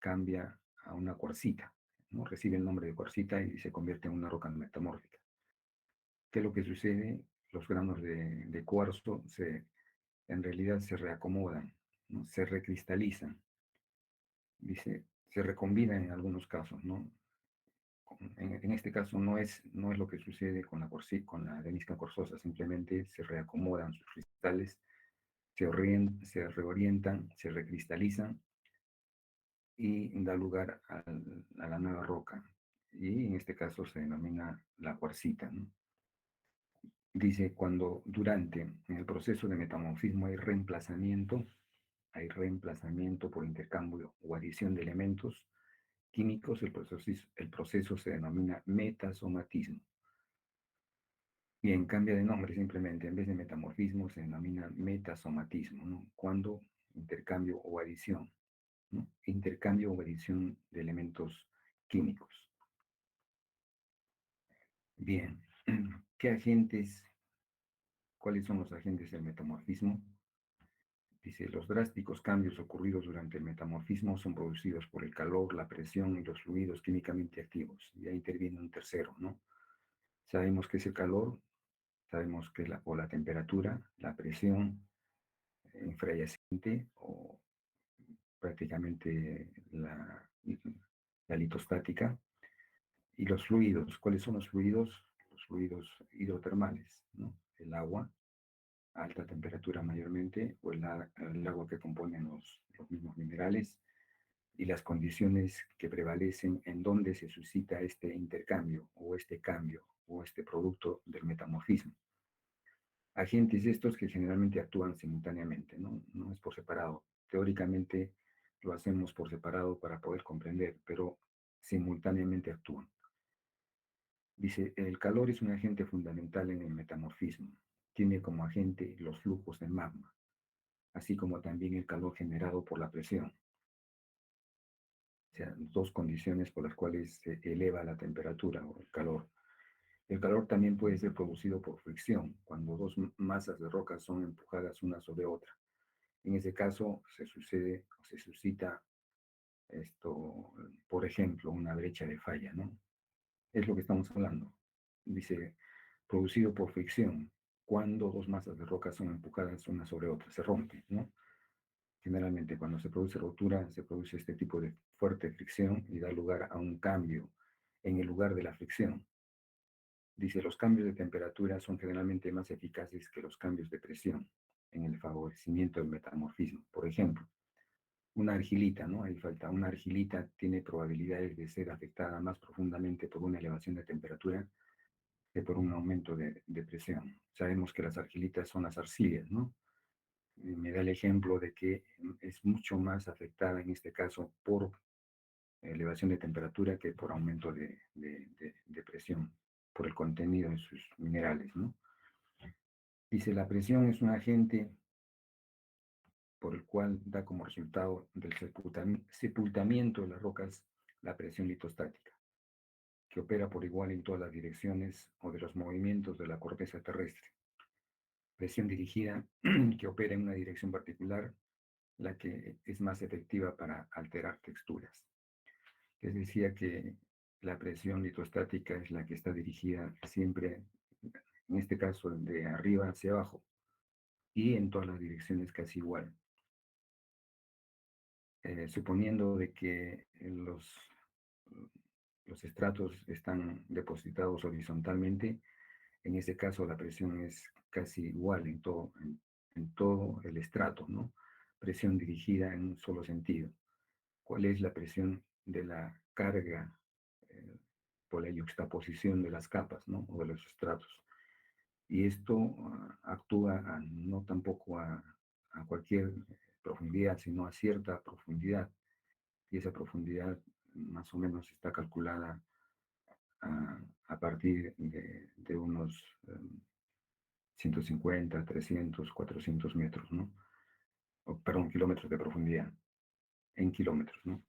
cambia a una cuarcita, ¿no? Recibe el nombre de cuarcita y se convierte en una roca metamórfica. ¿Qué es lo que sucede? Los granos de cuarzo en realidad se reacomodan, ¿no? Se recristalizan, dice, se recombinan en algunos casos, ¿no? En este caso no es lo que sucede con con la arenisca corzosa, simplemente se reacomodan sus cristales, se reorientan, se recristalizan y da lugar a la nueva roca. Y en este caso se denomina la cuarcita, ¿no? Dice, cuando durante en el proceso de metamorfismo hay reemplazamiento por intercambio o adición de elementos químicos, el proceso se denomina metasomatismo. Bien, cambia de nombre simplemente, en vez de metamorfismo se denomina metasomatismo, ¿no? Cuando intercambio o adición, ¿no? Intercambio o adición de elementos químicos. Bien, ¿qué agentes, cuáles son los agentes del metamorfismo? Dice, los drásticos cambios ocurridos durante el metamorfismo son producidos por el calor, la presión y los fluidos químicamente activos. Y ahí interviene un tercero, ¿no? Sabemos que es el calor, sabemos que o la temperatura, la presión infrayacente o prácticamente la litostática. Y los fluidos, ¿cuáles son los fluidos? Los fluidos hidrotermales, ¿no? El agua a alta temperatura mayormente, o el agua que componen los mismos minerales, y las condiciones que prevalecen en donde se suscita este intercambio o este cambio o este producto del metamorfismo. Agentes estos que generalmente actúan simultáneamente, ¿no? No es por separado. Teóricamente lo hacemos por separado para poder comprender, pero simultáneamente actúan. Dice, el calor es un agente fundamental en el metamorfismo. Tiene como agente los flujos de magma, así como también el calor generado por la presión. O sea, dos condiciones por las cuales se eleva la temperatura o el calor. El calor también puede ser producido por fricción, cuando dos masas de roca son empujadas una sobre otra. En ese caso se suscita esto, por ejemplo, una brecha de falla, ¿no? Es lo que estamos hablando. Dice, producido por fricción, cuando dos masas de roca son empujadas una sobre otra, se rompe, ¿no? Generalmente cuando se produce rotura, se produce este tipo de fuerte fricción y da lugar a un cambio en el lugar de la fricción. Dice, los cambios de temperatura son generalmente más eficaces que los cambios de presión en el favorecimiento del metamorfismo. Por ejemplo, una argilita, ¿no? Ahí falta, una argilita tiene probabilidades de ser afectada más profundamente por una elevación de temperatura que por un aumento de presión. Sabemos que las argilitas son las arcillas, ¿no? Me da el ejemplo de que es mucho más afectada en este caso por elevación de temperatura que por aumento de presión, por el contenido de sus minerales, ¿no? Dice, la presión es un agente por el cual da como resultado del sepultamiento de las rocas la presión litostática, que opera por igual en todas las direcciones o de los movimientos de la corteza terrestre. Presión dirigida que opera en una dirección particular, la que es más efectiva para alterar texturas. Les decía que la presión litostática es la que está dirigida siempre, en este caso, de arriba hacia abajo y en todas las direcciones casi igual. Suponiendo de que los estratos están depositados horizontalmente, en ese caso la presión es casi igual en todo el estrato, ¿no? Presión dirigida en un solo sentido. ¿Cuál es la presión de la carga por la yuxtaposición de las capas, ¿no? O de los estratos? Y esto actúa no tampoco a cualquier profundidad, sino a cierta profundidad. Y esa profundidad más o menos está calculada a partir de unos 150, 300, 400 metros, ¿no? O, perdón, kilómetros de profundidad, en kilómetros, ¿no?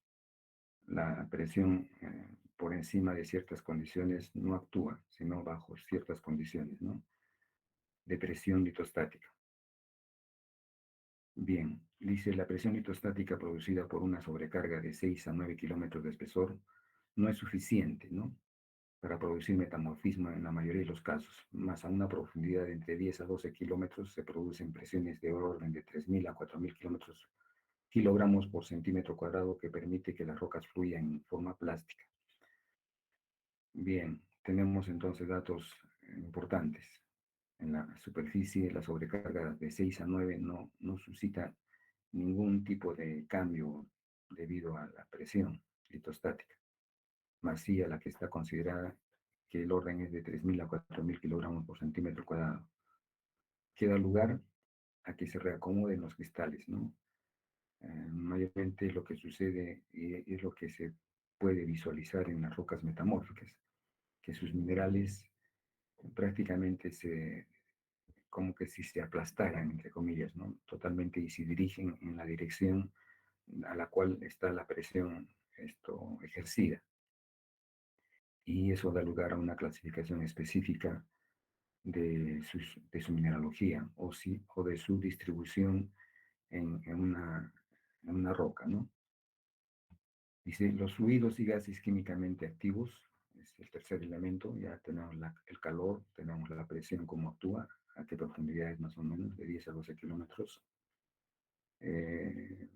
La presión por encima de ciertas condiciones no actúa, sino bajo ciertas condiciones, ¿no? De presión litostática. Bien, dice la presión litostática producida por una sobrecarga de 6 a 9 kilómetros de espesor no es suficiente, ¿no? Para producir metamorfismo en la mayoría de los casos, más a una profundidad de entre 10 a 12 kilómetros se producen presiones de orden de 3.000 a 4.000 kilogramos por centímetro cuadrado que permite que las rocas fluyan en forma plástica. Bien, tenemos entonces datos importantes. En la superficie, la sobrecarga de 6 a 9 no suscita ningún tipo de cambio debido a la presión litostática, más sí a la que está considerada que el orden es de 3.000 a 4.000 kilogramos por centímetro cuadrado. Queda lugar a que se reacomoden los cristales, ¿no? Mayormente lo que sucede es lo que se puede visualizar en las rocas metamórficas, que sus minerales prácticamente como que si se aplastaran, entre comillas, ¿no? Totalmente y se dirigen en la dirección a la cual está la presión ejercida. Y eso da lugar a una clasificación específica de su mineralogía o de su distribución en una roca, ¿no? Dice, los fluidos y gases químicamente activos, es el tercer elemento, ya tenemos el calor, tenemos la presión, cómo actúa, a qué profundidades más o menos, de 10 a 12 kilómetros. Eh,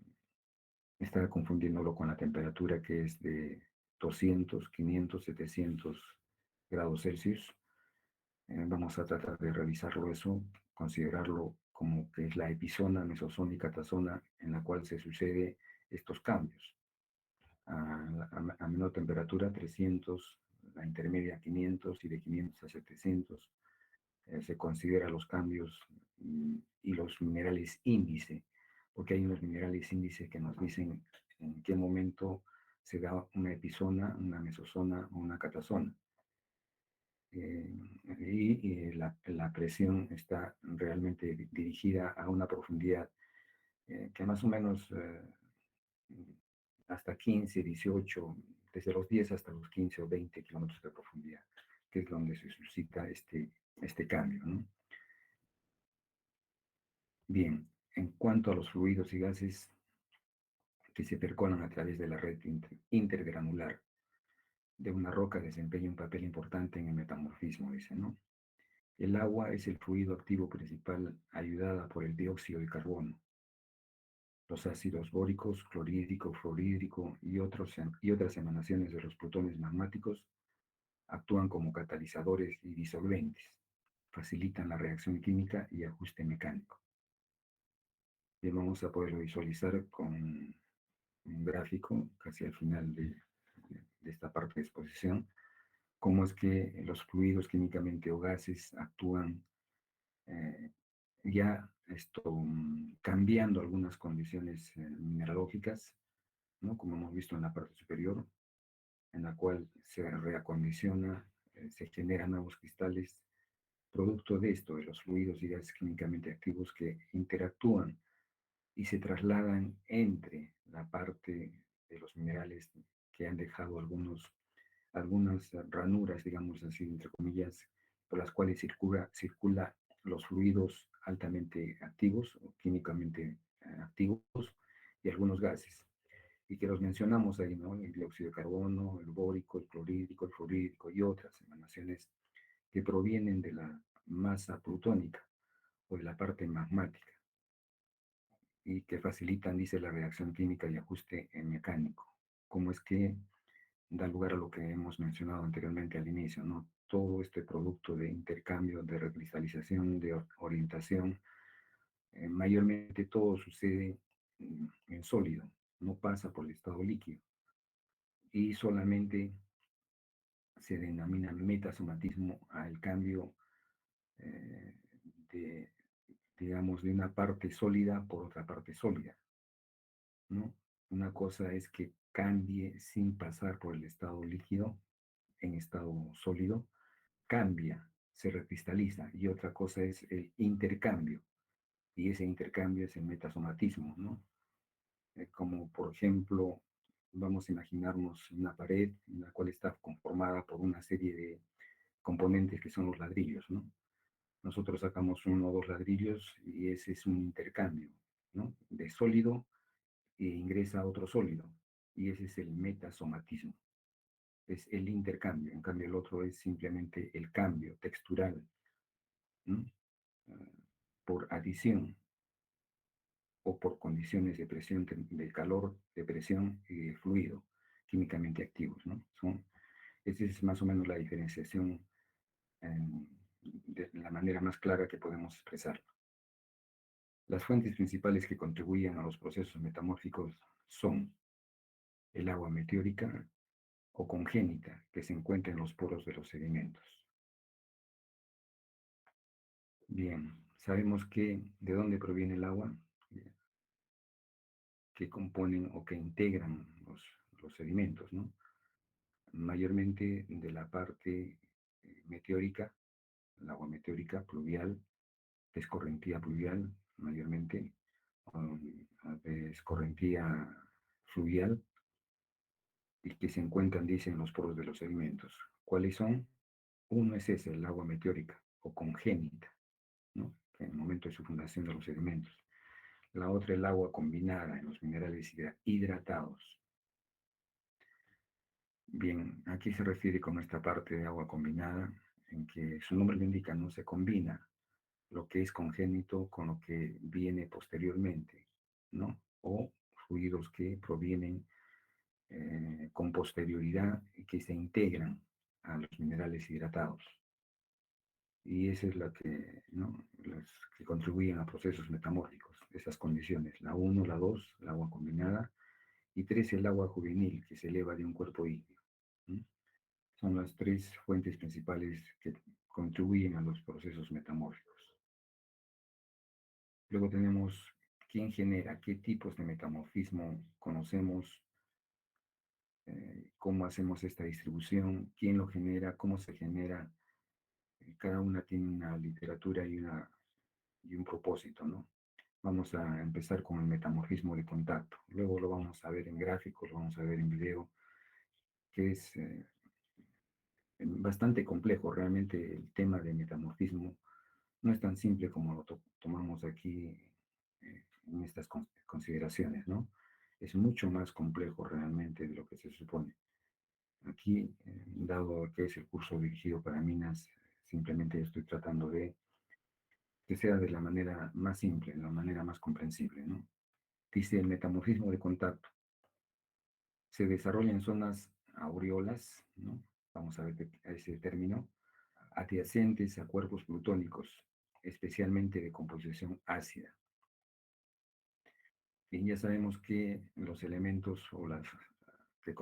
Está confundiéndolo con la temperatura que es de 200, 500, 700 grados Celsius. Vamos a tratar de revisarlo eso, considerarlo como que es la epizona, mesozona y catazona en la cual se sucede estos cambios. A menor temperatura 300, la intermedia 500 y de 500 a 700 se considera los cambios y los minerales índice, porque hay unos minerales índice que nos dicen en qué momento se da una epizona, una mesozona o una catazona. La presión está realmente dirigida a una profundidad que más o menos hasta 15, 18, desde los 10 hasta los 15 o 20 kilómetros de profundidad, que es donde se suscita este cambio, ¿no? Bien, en cuanto a los fluidos y gases que se percolan a través de la red intergranular de una roca desempeña un papel importante en el metamorfismo, dice, ¿no? El agua es el fluido activo principal ayudada por el dióxido de carbono. Los ácidos bóricos, clorhídrico, fluorhídrico y otras emanaciones de los plutones magmáticos actúan como catalizadores y disolventes, facilitan la reacción química y ajuste mecánico. Y vamos a poderlo visualizar con un gráfico casi al final de esta parte de exposición, cómo es que los fluidos químicamente o gases actúan eh, ya cambiando algunas condiciones mineralógicas, ¿no? Como hemos visto en la parte superior, en la cual se reacondiciona, se generan nuevos cristales, producto de esto, de los fluidos y gases químicamente activos que interactúan y se trasladan entre la parte de los minerales que han dejado algunas ranuras, digamos así, entre comillas, por las cuales circula los fluidos altamente activos o químicamente activos y algunos gases. Y que los mencionamos ahí, ¿no? El dióxido de carbono, el bórico, el clorhídrico, el fluorhídrico y otras emanaciones que provienen de la masa plutónica o de la parte magmática y que facilitan, dice, la reacción química y ajuste mecánico. Como es que da lugar a lo que hemos mencionado anteriormente al inicio, ¿no? Todo este producto de intercambio, de recristalización, de orientación, mayormente todo sucede en sólido, no pasa por el estado líquido y solamente se denomina metasomatismo al cambio eh, de, digamos, de una parte sólida por otra parte sólida, ¿no? Una cosa es que cambie sin pasar por el estado líquido en estado sólido, cambia, se recristaliza, y otra cosa es el intercambio, y ese intercambio es el metasomatismo, ¿no? Como por ejemplo, vamos a imaginarnos una pared en la cual está conformada por una serie de componentes que son los ladrillos, ¿no? Nosotros sacamos uno o dos ladrillos y ese es un intercambio ¿no? De sólido ingresa a otro sólido, y ese es el metasomatismo, es el intercambio. En cambio, el otro es simplemente el cambio textural, ¿no? Ah, por adición o por condiciones de presión, de calor, de presión y de fluido químicamente activos, ¿no? Esa es más o menos la diferenciación de la manera más clara que podemos expresarlo. Las fuentes principales que contribuyen a los procesos metamórficos son el agua meteórica o congénita que se encuentra en los poros de los sedimentos. Bien, sabemos que de dónde proviene el agua, que componen o que integran los sedimentos, ¿no? Mayormente de la parte meteórica, el agua meteórica pluvial, escorrentía pluvial, mayormente, escorrentía fluvial, y que se encuentran, dicen, en los poros de los sedimentos. ¿Cuáles son? Uno es ese, el agua meteórica o congénita, ¿no? En el momento de su fundación de los sedimentos. La otra, el agua combinada en los minerales hidratados. Bien, aquí se refiere con esta parte de agua combinada, en que su nombre lo indica, no se combina lo que es congénito con lo que viene posteriormente, ¿no? O fluidos que provienen con posterioridad y que se integran a los minerales hidratados. Y esa es la que, ¿no? Las que contribuyen a procesos metamórficos, esas condiciones. La uno, la 2, el agua combinada, y 3, el agua juvenil, que se eleva de un cuerpo ígneo. ¿Mm? Son las tres fuentes principales que contribuyen a los procesos metamórficos. Luego tenemos quién genera, qué tipos de metamorfismo conocemos, cómo hacemos esta distribución, quién lo genera, cómo se genera. Cada una tiene una literatura y un propósito, ¿no? Vamos a empezar con el metamorfismo de contacto. Luego lo vamos a ver en gráficos, lo vamos a ver en video, que es bastante complejo. Realmente el tema de metamorfismo no es tan simple como lo tomamos aquí en estas consideraciones, ¿no? Es mucho más complejo realmente de lo que se supone. Aquí, dado que es el curso dirigido para minas, simplemente estoy tratando de que sea de la manera más simple, de la manera más comprensible, ¿no? Dice el metamorfismo de contacto. Se desarrolla en zonas aureolas, ¿no? Vamos a ver ese término, adyacentes a cuerpos plutónicos, especialmente de composición ácida. Y ya sabemos que los elementos o las que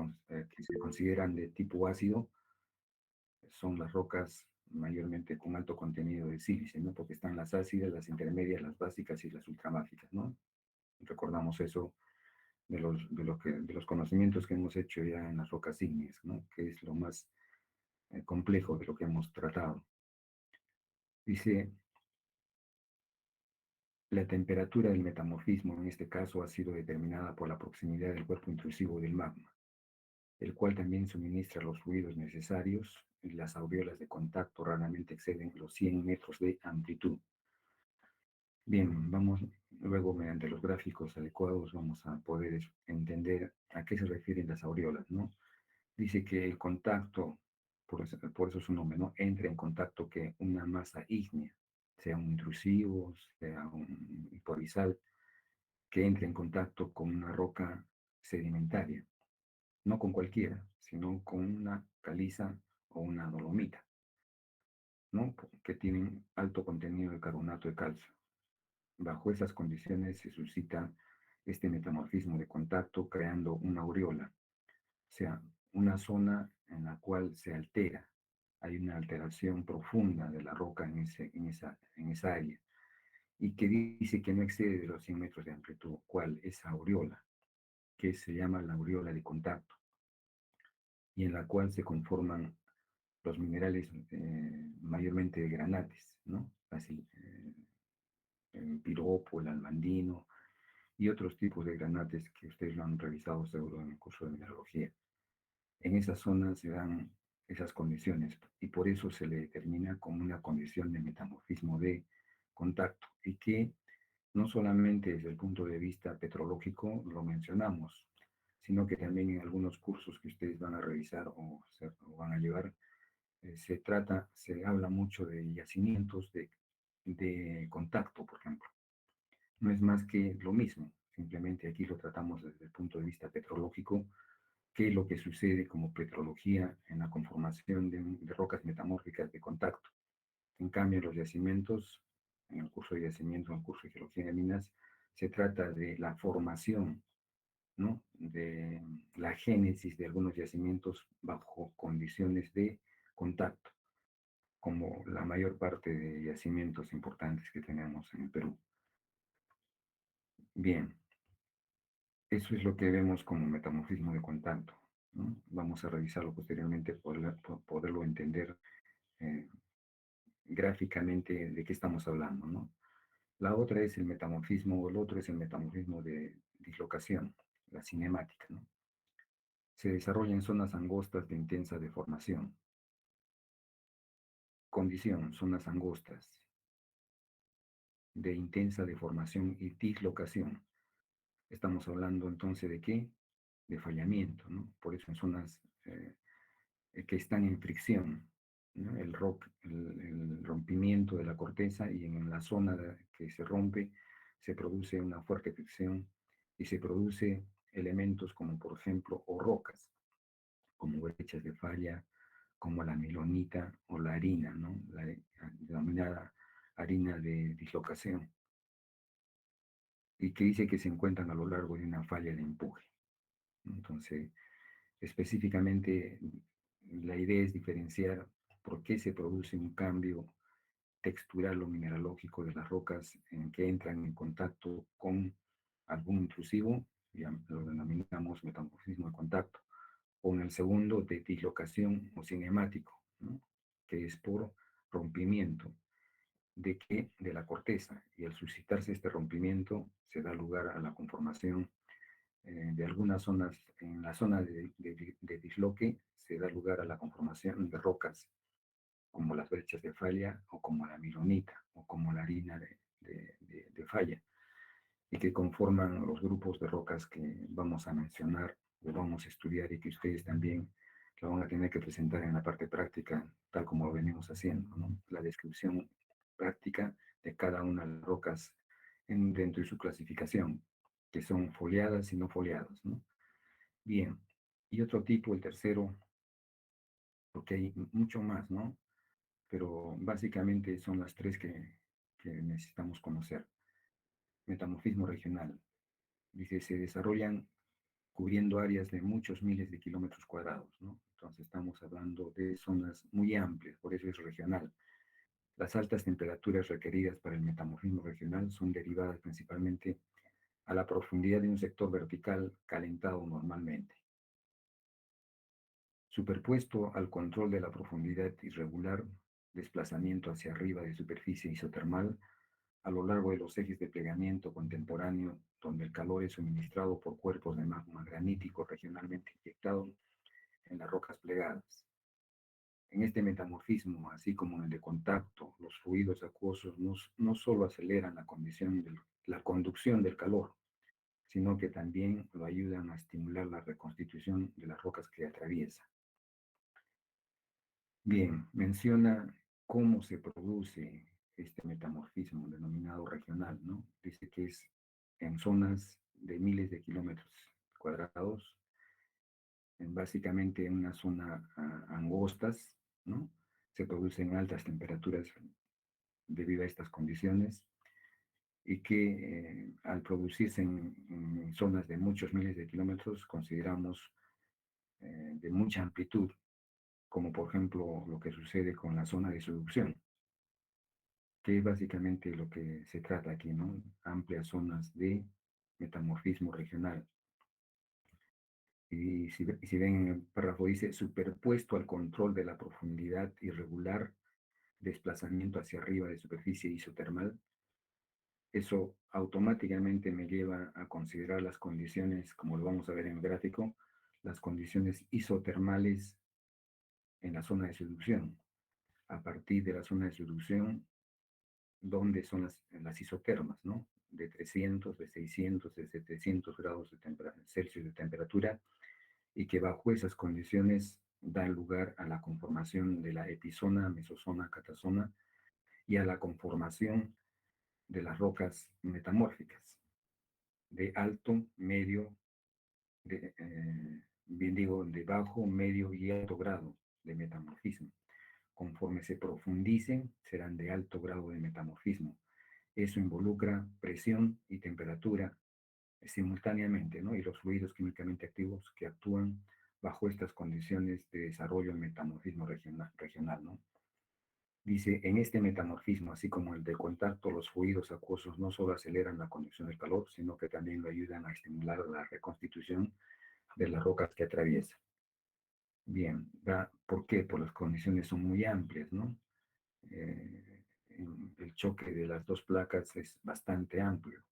se consideran de tipo ácido son las rocas mayormente con alto contenido de sílice, ¿no? Porque están las ácidas, las intermedias, las básicas y las ultramáficas, ¿no? Recordamos eso de los conocimientos que hemos hecho ya en las rocas ígneas, ¿no? Que es lo más complejo de lo que hemos tratado. Dice, la temperatura del metamorfismo en este caso ha sido determinada por la proximidad del cuerpo intrusivo del magma, el cual también suministra los fluidos necesarios, y las aureolas de contacto raramente exceden los 100 metros de amplitud. Bien, vamos luego mediante los gráficos adecuados vamos a poder entender a qué se refieren las aureolas, ¿no? Dice que el contacto, por eso su nombre, ¿no? Entra en contacto que una masa ígnea, sea un intrusivo, sea un hiporizal, que entre en contacto con una roca sedimentaria, no con cualquiera, sino con una caliza o una dolomita, ¿no? Que tienen alto contenido de carbonato de calcio. Bajo esas condiciones se suscita este metamorfismo de contacto creando una aureola, o sea, una zona en la cual se altera, hay una alteración profunda de la roca en esa área, y que dice que no excede de los 100 metros de amplitud, cual es aureola, que se llama la aureola de contacto, y en la cual se conforman los minerales mayormente de granates, ¿no? Así, el piropo, el albandino y otros tipos de granates que ustedes lo han revisado seguro en el curso de mineralogía. En esa zona se dan esas condiciones y por eso se le determina como una condición de metamorfismo de contacto y que no solamente desde el punto de vista petrológico lo mencionamos, sino que también en algunos cursos que ustedes van a revisar o van a llevar, se habla mucho de yacimientos de contacto, por ejemplo. No es más que lo mismo, simplemente aquí lo tratamos desde el punto de vista petrológico, qué es lo que sucede como petrología en la conformación de rocas metamórficas de contacto. En cambio, los yacimientos, en el curso de yacimientos, en el curso de geología de minas, se trata de la formación, ¿no? De la génesis de algunos yacimientos bajo condiciones de contacto, como la mayor parte de yacimientos importantes que tenemos en el Perú. Bien, eso es lo que vemos como metamorfismo de contacto, ¿no? Vamos a revisarlo posteriormente por poderlo entender eh, gráficamente de qué estamos hablando, ¿no? La otra es el metamorfismo, o el otro es el metamorfismo de dislocación, la cinemática, ¿no? Se desarrolla en zonas angostas de intensa deformación. Condición, zonas angostas de intensa deformación y dislocación. Estamos hablando entonces de qué? De fallamiento, ¿no? Por eso en zonas que están en fricción, ¿no? El rompimiento de la corteza, y en la zona que se rompe se produce una fuerte fricción y se produce elementos como por ejemplo o rocas, como brechas de falla, como la milonita o la harina, ¿no? La denominada harina de dislocación, y que dice que se encuentran a lo largo de una falla de empuje. Entonces, específicamente, la idea es diferenciar por qué se produce un cambio textural o mineralógico de las rocas en que entran en contacto con algún intrusivo, ya lo denominamos metamorfismo de contacto, o en el segundo de dislocación o cinemático, ¿no? Que es por rompimiento de la corteza, y al suscitarse este rompimiento se da lugar a la conformación de algunas zonas. En la zona de disloque se da lugar a la conformación de rocas como las brechas de falla, o como la mironita, o como la harina de falla, y que conforman los grupos de rocas que vamos a mencionar o vamos a estudiar, y que ustedes también lo van a tener que presentar en la parte práctica, tal como lo venimos haciendo, ¿no? La descripción práctica de cada una de las rocas dentro de su clasificación, que son foliadas y no foliadas, ¿no? Bien, y otro tipo, el tercero, porque hay mucho más, ¿no? Pero básicamente son las tres que necesitamos conocer. Metamorfismo regional. Dice, se desarrollan cubriendo áreas de muchos miles de kilómetros cuadrados, ¿no? Entonces estamos hablando de zonas muy amplias, por eso es regional. Las altas temperaturas requeridas para el metamorfismo regional son derivadas principalmente a la profundidad de un sector vertical calentado normalmente. Superpuesto al control de la profundidad irregular, desplazamiento hacia arriba de superficie isotermal a lo largo de los ejes de plegamiento contemporáneo, donde el calor es suministrado por cuerpos de magma granítico regionalmente inyectado en las rocas plegadas. En este metamorfismo, así como en el de contacto, los fluidos acuosos no solo aceleran la conducción del calor, sino que también lo ayudan a estimular la reconstitución de las rocas que atraviesa. Bien, menciona cómo se produce este metamorfismo denominado regional, ¿no? Dice que es en zonas de miles de kilómetros cuadrados, básicamente en una zona angostas, ¿no? Se producen altas temperaturas debido a estas condiciones, y que al producirse en zonas de muchos miles de kilómetros consideramos de mucha amplitud, como por ejemplo lo que sucede con la zona de subducción, que es básicamente lo que se trata aquí, ¿no? Amplias zonas de metamorfismo regional. Y si ven en el párrafo, dice, superpuesto al control de la profundidad irregular, desplazamiento hacia arriba de superficie isotermal, eso automáticamente me lleva a considerar las condiciones, como lo vamos a ver en el gráfico, las condiciones isotermales en la zona de subducción. A partir de la zona de subducción, ¿dónde son las isotermas, ¿no? de 300, de 600, de 700 grados Celsius de temperatura, y que bajo esas condiciones dan lugar a la conformación de la epizona, mesozona, catazona y a la conformación de las rocas metamórficas de alto, medio, bien digo, de bajo, medio y alto grado de metamorfismo. Conforme se profundicen, serán de alto grado de metamorfismo. Eso involucra presión y temperatura simultáneamente, ¿no? Y los fluidos químicamente activos que actúan bajo estas condiciones de desarrollo del metamorfismo regional, ¿no? Dice, en este metamorfismo, así como el de contacto, los fluidos acuosos no solo aceleran la conducción del calor, sino que también lo ayudan a estimular la reconstitución de las rocas que atraviesa. Bien, ¿por qué? Pues las condiciones son muy amplias, ¿no? El choque de las dos placas es bastante amplio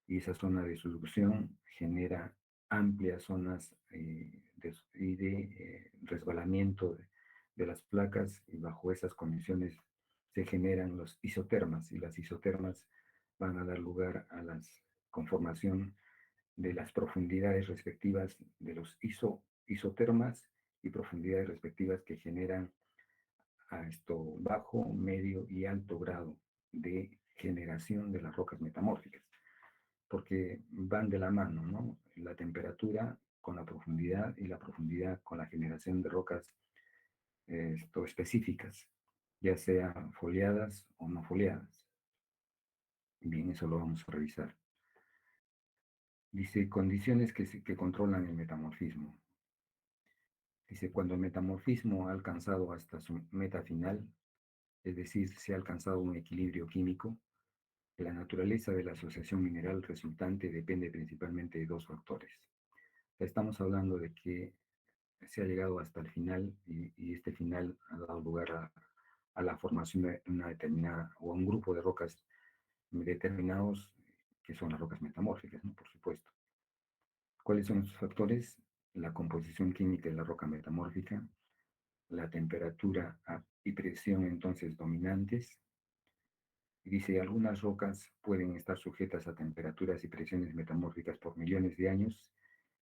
y esa zona de subducción genera amplias zonas de resbalamiento de las placas, y bajo esas condiciones se generan los isotermas, y las isotermas van a dar lugar a la conformación de las profundidades respectivas de los isotermas y profundidades respectivas que generan a esto bajo, medio y alto grado de generación de las rocas metamórficas, porque van de la mano, ¿no? La temperatura con la profundidad y la profundidad con la generación de rocas específicas, ya sean foliadas o no foliadas. Bien, eso lo vamos a revisar. Dice, condiciones que controlan el metamorfismo. Dice, cuando el metamorfismo ha alcanzado hasta su meta final, es decir, se ha alcanzado un equilibrio químico, la naturaleza de la asociación mineral resultante depende principalmente de dos factores. Estamos hablando de que se ha llegado hasta el final, y este final ha dado lugar a la formación de una determinada o a un grupo de rocas determinados, que son las rocas metamórficas, ¿no? Por supuesto. ¿Cuáles son estos factores? La composición química de la roca metamórfica, la temperatura y presión entonces dominantes. Y dice, algunas rocas pueden estar sujetas a temperaturas y presiones metamórficas por millones de años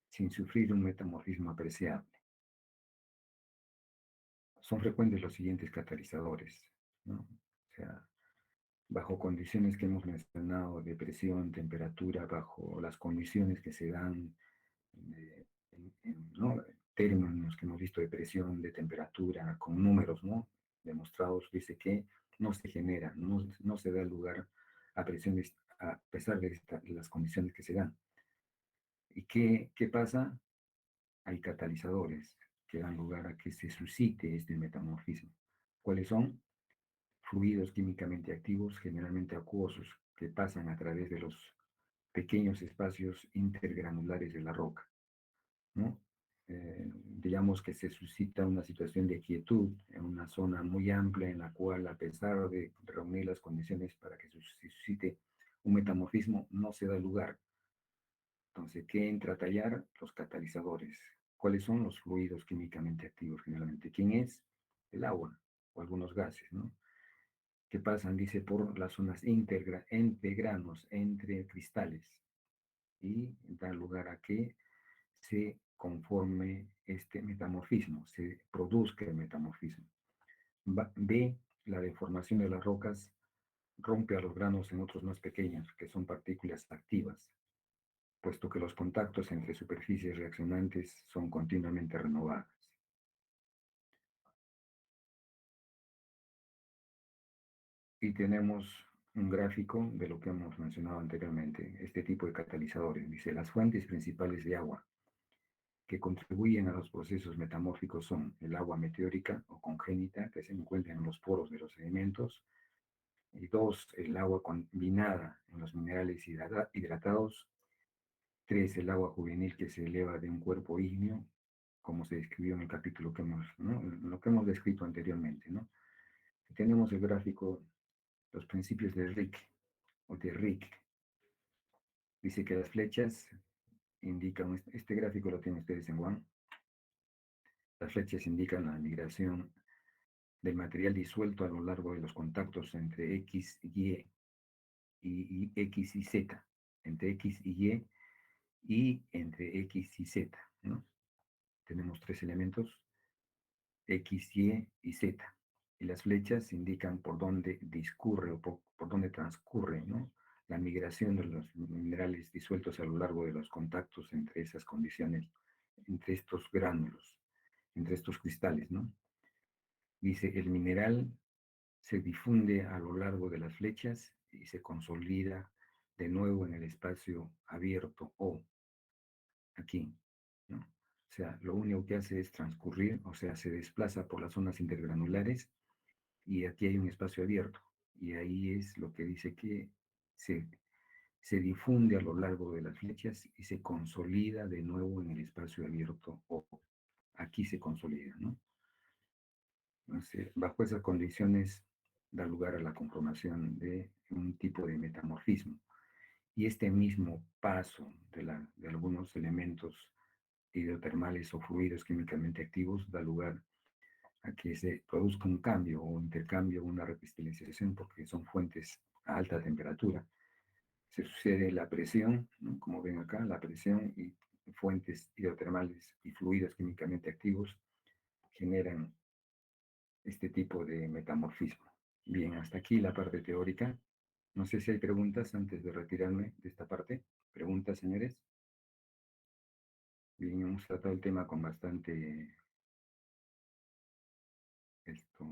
sin sufrir un metamorfismo apreciable. Son frecuentes los siguientes catalizadores, ¿no? O sea, bajo condiciones que hemos mencionado de presión, temperatura, bajo las condiciones que se dan, ¿no? Términos que hemos visto de presión, de temperatura, con números, ¿no? Demostrados, dice que no se genera, no se da lugar a presiones a pesar de las condiciones que se dan. ¿Y qué pasa? Hay catalizadores que dan lugar a que se suscite este metamorfismo. ¿Cuáles son? Fluidos químicamente activos, generalmente acuosos, que pasan a través de los pequeños espacios intergranulares de la roca, ¿no? Digamos que se suscita una situación de quietud en una zona muy amplia en la cual, a pesar de reunir las condiciones para que se suscite un metamorfismo, no se da lugar. Entonces, ¿qué entra a tallar? Los catalizadores. ¿Cuáles son los fluidos químicamente activos generalmente? ¿Quién es? El agua o algunos gases, ¿no? Que pasan, dice, por las zonas entre granos, entre cristales, y dan lugar a que se conforme este metamorfismo, se produzca el metamorfismo. B, la deformación de las rocas rompe a los granos en otros más pequeños, que son partículas activas, puesto que los contactos entre superficies reaccionantes son continuamente renovadas. Y tenemos un gráfico de lo que hemos mencionado anteriormente, este tipo de catalizadores. Dice, las fuentes principales de agua que contribuyen a los procesos metamórficos son el agua meteórica o congénita, que se encuentra en los poros de los sedimentos, y dos, el agua combinada en los minerales hidratados, tres, el agua juvenil que se eleva de un cuerpo ígneo, como se describió en el capítulo que hemos, ¿no? Lo que hemos descrito anteriormente, ¿no? Tenemos el gráfico, los principios de Rick, o de Rick. Dice que las flechas indican, este gráfico lo tienen ustedes en One, las flechas indican la migración del material disuelto a lo largo de los contactos entre X y Y. y X y Z, entre X y entre X y Z, ¿no? Tenemos tres elementos, X, Y Z. Y las flechas indican por dónde discurre o por dónde transcurre, ¿no? La migración de los minerales disueltos a lo largo de los contactos entre esas condiciones, entre estos gránulos, entre estos cristales, ¿no? Dice, el mineral se difunde a lo largo de las flechas y se consolida de nuevo en el espacio abierto o aquí, ¿no? O sea, lo único que hace es transcurrir, o sea, se desplaza por las zonas intergranulares y aquí hay un espacio abierto. Y ahí es lo que dice que se, se difunde a lo largo de las flechas y se consolida de nuevo en el espacio abierto o aquí se consolida, ¿no? Entonces, bajo esas condiciones da lugar a la conformación de un tipo de metamorfismo. Y este mismo paso de algunos elementos hidrotermales o fluidos químicamente activos da lugar a que se produzca un cambio o intercambio, una recristalización, porque son fuentes a alta temperatura. Se sucede la presión, ¿no? Como ven acá, la presión y fuentes hidrotermales y fluidos químicamente activos generan este tipo de metamorfismo. Bien, hasta aquí la parte teórica. No sé si hay preguntas antes de retirarme de esta parte. ¿Preguntas, señores? Bien, hemos tratado el tema con bastante, esto,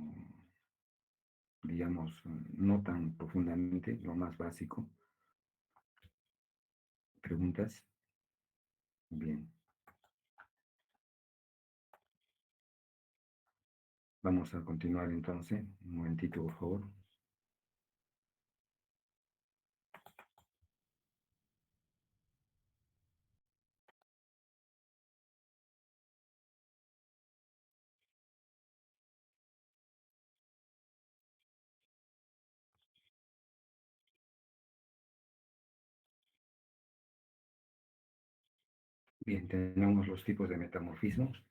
digamos, no tan profundamente, lo más básico. ¿Preguntas? Bien, vamos a continuar entonces. Un momentito, por favor. Bien, tenemos los tipos de metamorfismos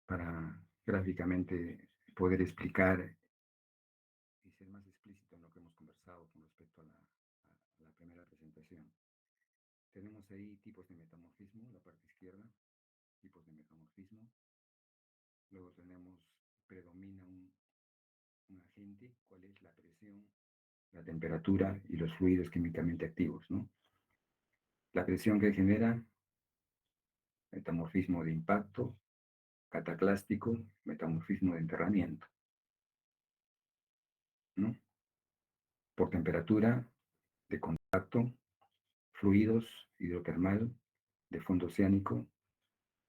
para gráficamente poder explicar y ser más explícito en lo que hemos conversado con respecto a la primera presentación. Tenemos ahí tipos de metamorfismo, la parte izquierda, tipos de metamorfismo. Luego tenemos, predomina un agente, cuál es la presión, la temperatura y los fluidos químicamente activos, ¿no? La presión que genera, metamorfismo de impacto, cataclástico, metamorfismo de enterramiento, ¿no? Por temperatura, de contacto, fluidos, hidrotermal, de fondo oceánico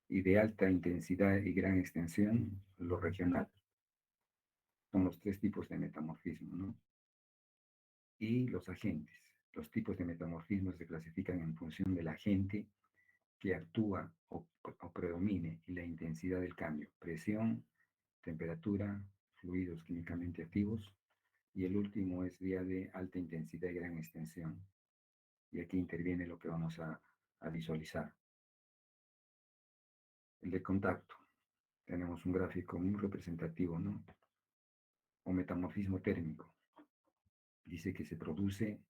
y de alta intensidad y gran extensión, lo regional. Son los tres tipos de metamorfismo, ¿no? Y los agentes. Los tipos de metamorfismo se clasifican en función del agente que actúa o predomine y la intensidad del cambio. Presión, temperatura, fluidos químicamente activos. Y el último es vía de alta intensidad y gran extensión. Y aquí interviene lo que vamos a visualizar. El de contacto. Tenemos un gráfico muy representativo, ¿no? O metamorfismo térmico. Dice que se produce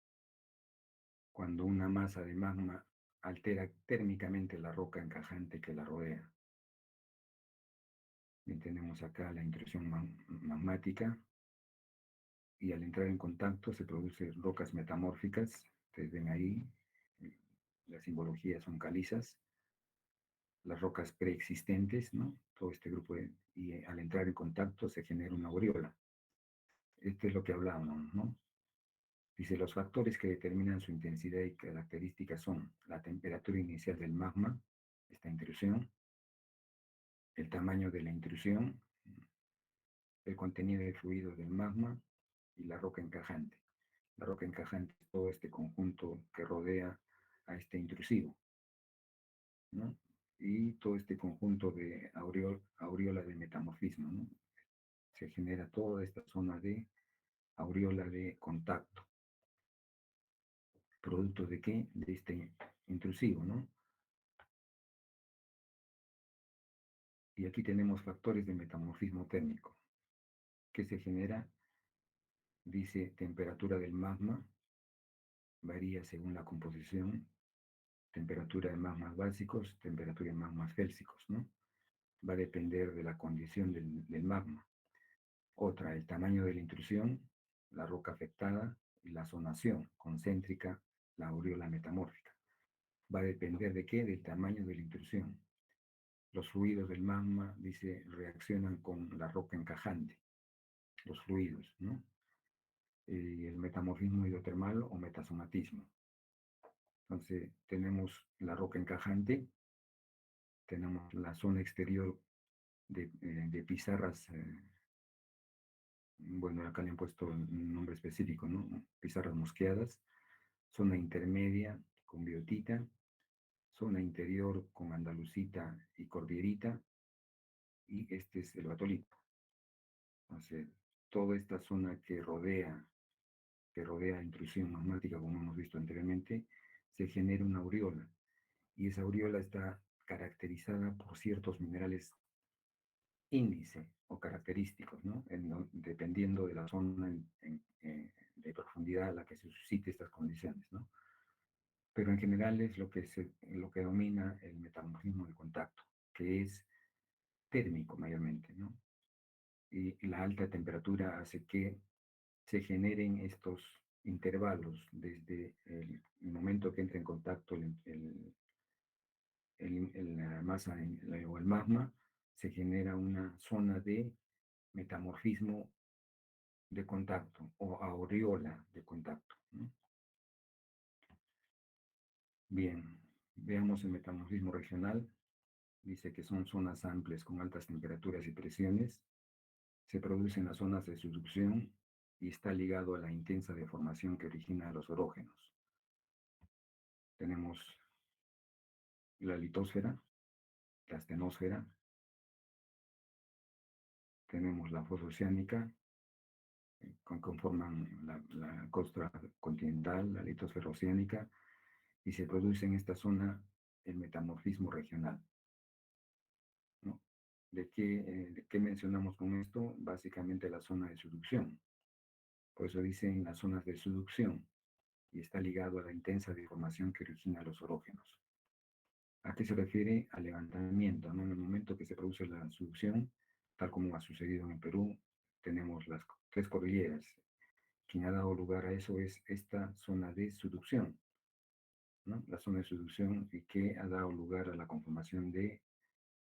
cuando una masa de magma altera térmicamente la roca encajante que la rodea. Bien, tenemos acá la intrusión magmática y al entrar en contacto se producen rocas metamórficas. Ustedes ven ahí, las simbologías son calizas, las rocas preexistentes, ¿no? Todo este grupo, y al entrar en contacto se genera una aureola. Esto es lo que hablamos, ¿no? Dice, los factores que determinan su intensidad y características son la temperatura inicial del magma, esta intrusión, el tamaño de la intrusión, el contenido de fluido del magma y la roca encajante. La roca encajante es todo este conjunto que rodea a este intrusivo, ¿no? Y todo este conjunto de aureola de metamorfismo, ¿no? Se genera toda esta zona de aureola de contacto. ¿Producto de qué? De este intrusivo, ¿no? Y aquí tenemos factores de metamorfismo térmico que se genera dice temperatura del magma, varía según la composición, temperatura de magmas básicos, temperatura de magmas félsicos, ¿no? Va a depender de la condición del magma. Otra, el tamaño de la intrusión, la roca afectada y la zonación concéntrica, la aureola metamórfica. Va a depender de qué, del tamaño de la intrusión. Los fluidos del magma, dice, reaccionan con la roca encajante, los fluidos, ¿no? El metamorfismo hidrotermal o metasomatismo. Entonces, tenemos la roca encajante, tenemos la zona exterior de pizarras, bueno, acá le han puesto un nombre específico, ¿no? Pizarras mosqueadas, zona intermedia con biotita, zona interior con andalucita y cordierita, y este es el batolito. Entonces, toda esta zona que rodea la intrusión magmática, como hemos visto anteriormente, se genera una aureola, y esa aureola está caracterizada por ciertos minerales índice o característicos, ¿no? Dependiendo de la zona de profundidad a la que se suscite estas condiciones, ¿no? Pero en general es lo que domina el metamorfismo de contacto, que es térmico mayormente, ¿no? Y la alta temperatura hace que se generen estos intervalos desde el momento que entra en contacto la masa o el magma, se genera una zona de metamorfismo de contacto o aureola de contacto, ¿no? Bien, veamos el metamorfismo regional. Dice que son zonas amplias con altas temperaturas y presiones. Se produce en las zonas de subducción y está ligado a la intensa deformación que origina los orógenos. Tenemos la litosfera, la astenosfera, tenemos la fosa oceánica, conforman la costa continental, la litosfera oceánica, y se produce en esta zona el metamorfismo regional, ¿no? De qué mencionamos con esto? Básicamente la zona de subducción. Por eso dicen las zonas de subducción, y está ligado a la intensa deformación que origina los orógenos. ¿A qué se refiere? Al levantamiento, ¿no? En el momento que se produce la subducción, tal como ha sucedido en el Perú, tenemos las tres cordilleras. Quien ha dado lugar a eso es esta zona de subducción, ¿no? La zona de subducción, y que ha dado lugar a la conformación de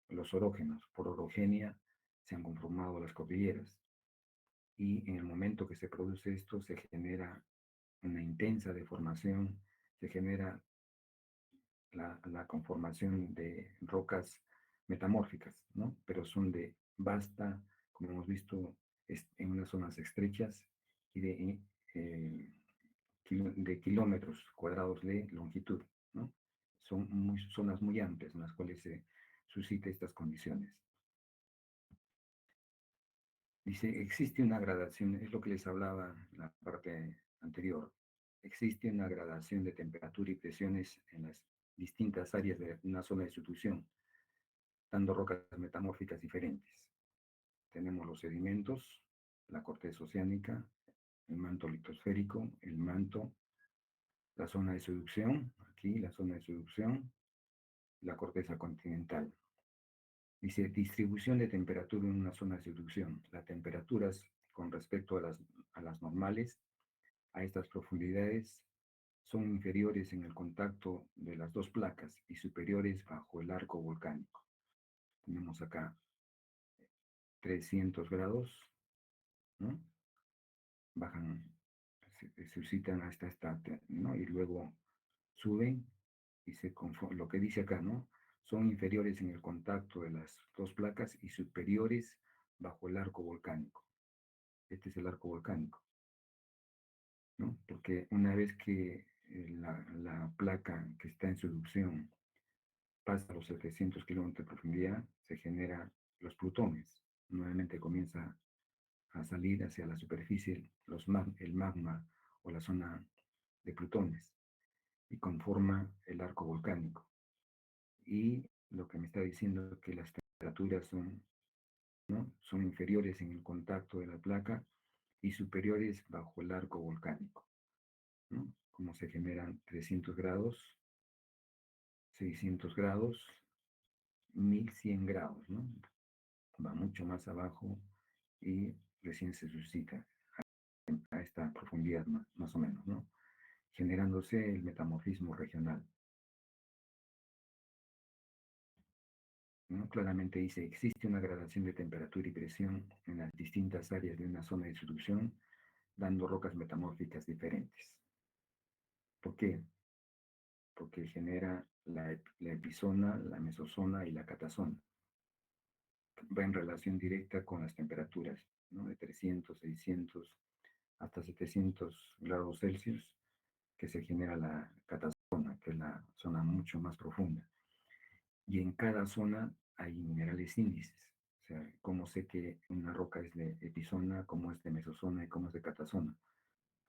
los orógenos. Por orogenia se han conformado las cordilleras. Y en el momento que se produce esto, se genera una intensa deformación, se genera la conformación de rocas metamórficas, ¿no? Pero son de vasta, como hemos visto, en unas zonas estrechas y eh, de kilómetros cuadrados de longitud, ¿no? Son zonas muy amplias en las cuales se suscitan estas condiciones. Dice, existe una gradación, es lo que les hablaba en la parte anterior, existe una gradación de temperatura y presiones en las distintas áreas de una zona de subducción, dando rocas metamórficas diferentes. Tenemos los sedimentos, la corteza oceánica, el manto litosférico, el manto, la zona de subducción, aquí la zona de subducción, la corteza continental. Dice, distribución de temperatura en una zona de subducción. Las temperaturas con respecto a las normales a estas profundidades son inferiores en el contacto de las dos placas y superiores bajo el arco volcánico. Tenemos acá 300 grados, ¿no? Bajan, se suscitan hasta esta, ¿no? Y luego suben y lo que dice acá, ¿no? Son inferiores en el contacto de las dos placas y superiores bajo el arco volcánico. Este es el arco volcánico, ¿no? Porque una vez que la placa que está en subducción pasa a los 700 kilómetros de profundidad, se generan los plutones. Nuevamente comienza a salir hacia la superficie el magma o la zona de plutones, y conforma el arco volcánico. Y lo que me está diciendo es que las temperaturas son, ¿no? Son inferiores en el contacto de la placa y superiores bajo el arco volcánico, ¿no? Como se generan 300 grados, 600 grados, 1100 grados, ¿no? Va mucho más abajo y recién se suscita a esta profundidad más o menos, ¿no? Generándose el metamorfismo regional, ¿no? Claramente dice, existe una gradación de temperatura y presión en las distintas áreas de una zona de distribución, dando rocas metamórficas diferentes. ¿Por qué? Porque genera la epizona, la mesozona y la catazona. Va en relación directa con las temperaturas, ¿no? De 300, 600 hasta 700 grados Celsius, que se genera la catazona, que es la zona mucho más profunda. Y en cada zona hay minerales índices. O sea, cómo sé que una roca es de epizona, cómo es de mesozona y cómo es de catazona.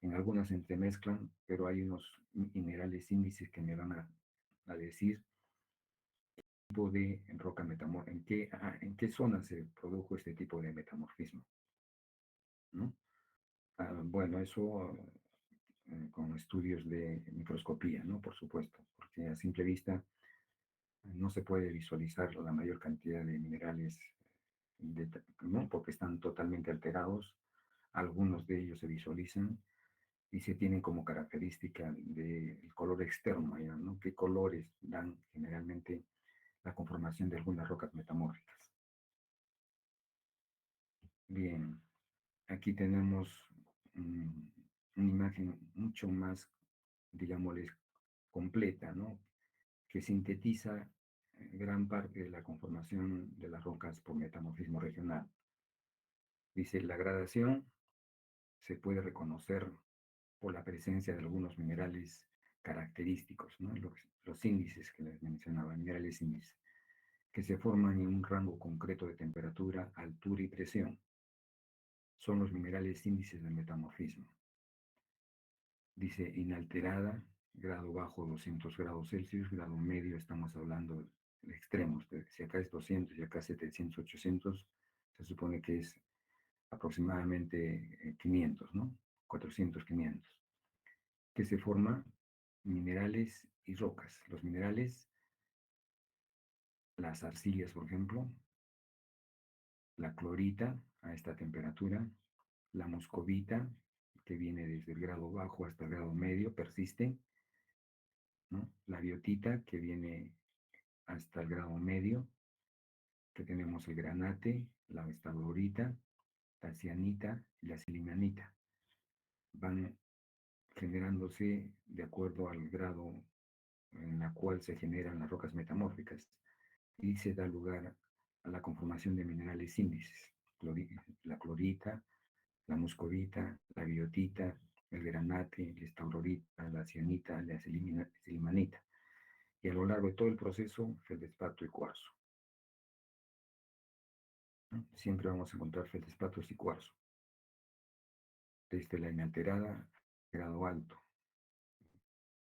En algunas se entremezclan, pero hay unos minerales índices que me van a decir tipo de roca metamórfica, en qué zona se produjo este tipo de metamorfismo, ¿no? Bueno, eso con estudios de microscopía, ¿no? Por supuesto, porque a simple vista no se puede visualizar la mayor cantidad de minerales, ¿no? Porque están totalmente alterados. Algunos de ellos se visualizan y se tienen como característica del color externo, ¿ya? ¿No? ¿Qué colores dan generalmente la conformación de algunas rocas metamórficas? Bien, aquí tenemos um, una imagen mucho más, digámosles, completa, ¿no? Que sintetiza gran parte de la conformación de las rocas por metamorfismo regional. Dice, la gradación se puede reconocer por la presencia de algunos minerales característicos, ¿no? Los índices que les mencionaba, minerales índices, que se forman en un rango concreto de temperatura, altura y presión. Son los minerales índices del metamorfismo. Dice inalterada, grado bajo 200 grados Celsius, grado medio, estamos hablando de extremos. Si acá es 200 y acá 700, 800, se supone que es aproximadamente 500, ¿no? 400, 500. Que se forma minerales y rocas. Los minerales, las arcillas, por ejemplo, la clorita a esta temperatura, la moscovita, que viene desde el grado bajo hasta el grado medio, persiste, ¿no? La biotita, que viene hasta el grado medio, que tenemos el granate, la estaurolita, la cianita y la silimanita. Van generándose de acuerdo al grado en la cual se generan las rocas metamórficas y se da lugar a la conformación de minerales índices, la clorita, la muscovita, la biotita, el granate, la estaurolita, la cianita, la silimanita. Y a lo largo de todo el proceso, feldespato y cuarzo, ¿no? Siempre vamos a encontrar feldespatos y cuarzo, desde la inalterada, grado alto,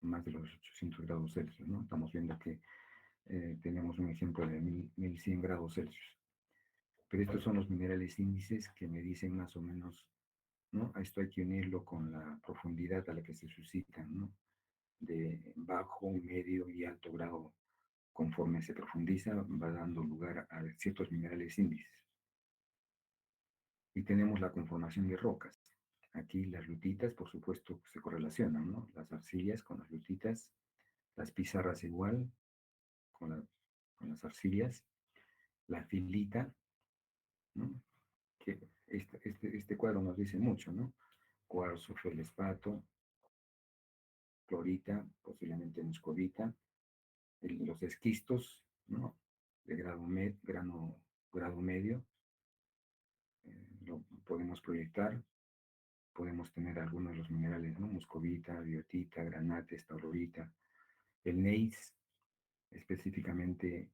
más de los 800 grados Celsius, ¿no? Estamos viendo que tenemos un ejemplo de 1100 grados Celsius. Pero estos son los minerales índices que me dicen más o menos, ¿no? A esto hay que unirlo con la profundidad a la que se suscitan, ¿no? De bajo, medio y alto grado. Conforme se profundiza, va dando lugar a ciertos minerales índices. Y tenemos la conformación de rocas. Aquí las lutitas, por supuesto, se correlacionan, ¿no? Las arcillas con las lutitas, las pizarras igual, con, con las arcillas, la filita, ¿no? Que este cuadro nos dice mucho, ¿no? Cuarzo, feldespato, clorita, posiblemente muscovita, los esquistos, ¿no? De grado medio, lo podemos proyectar, podemos tener algunos de los minerales, ¿no? Muscovita, biotita, granate, estaurolita, el neis, específicamente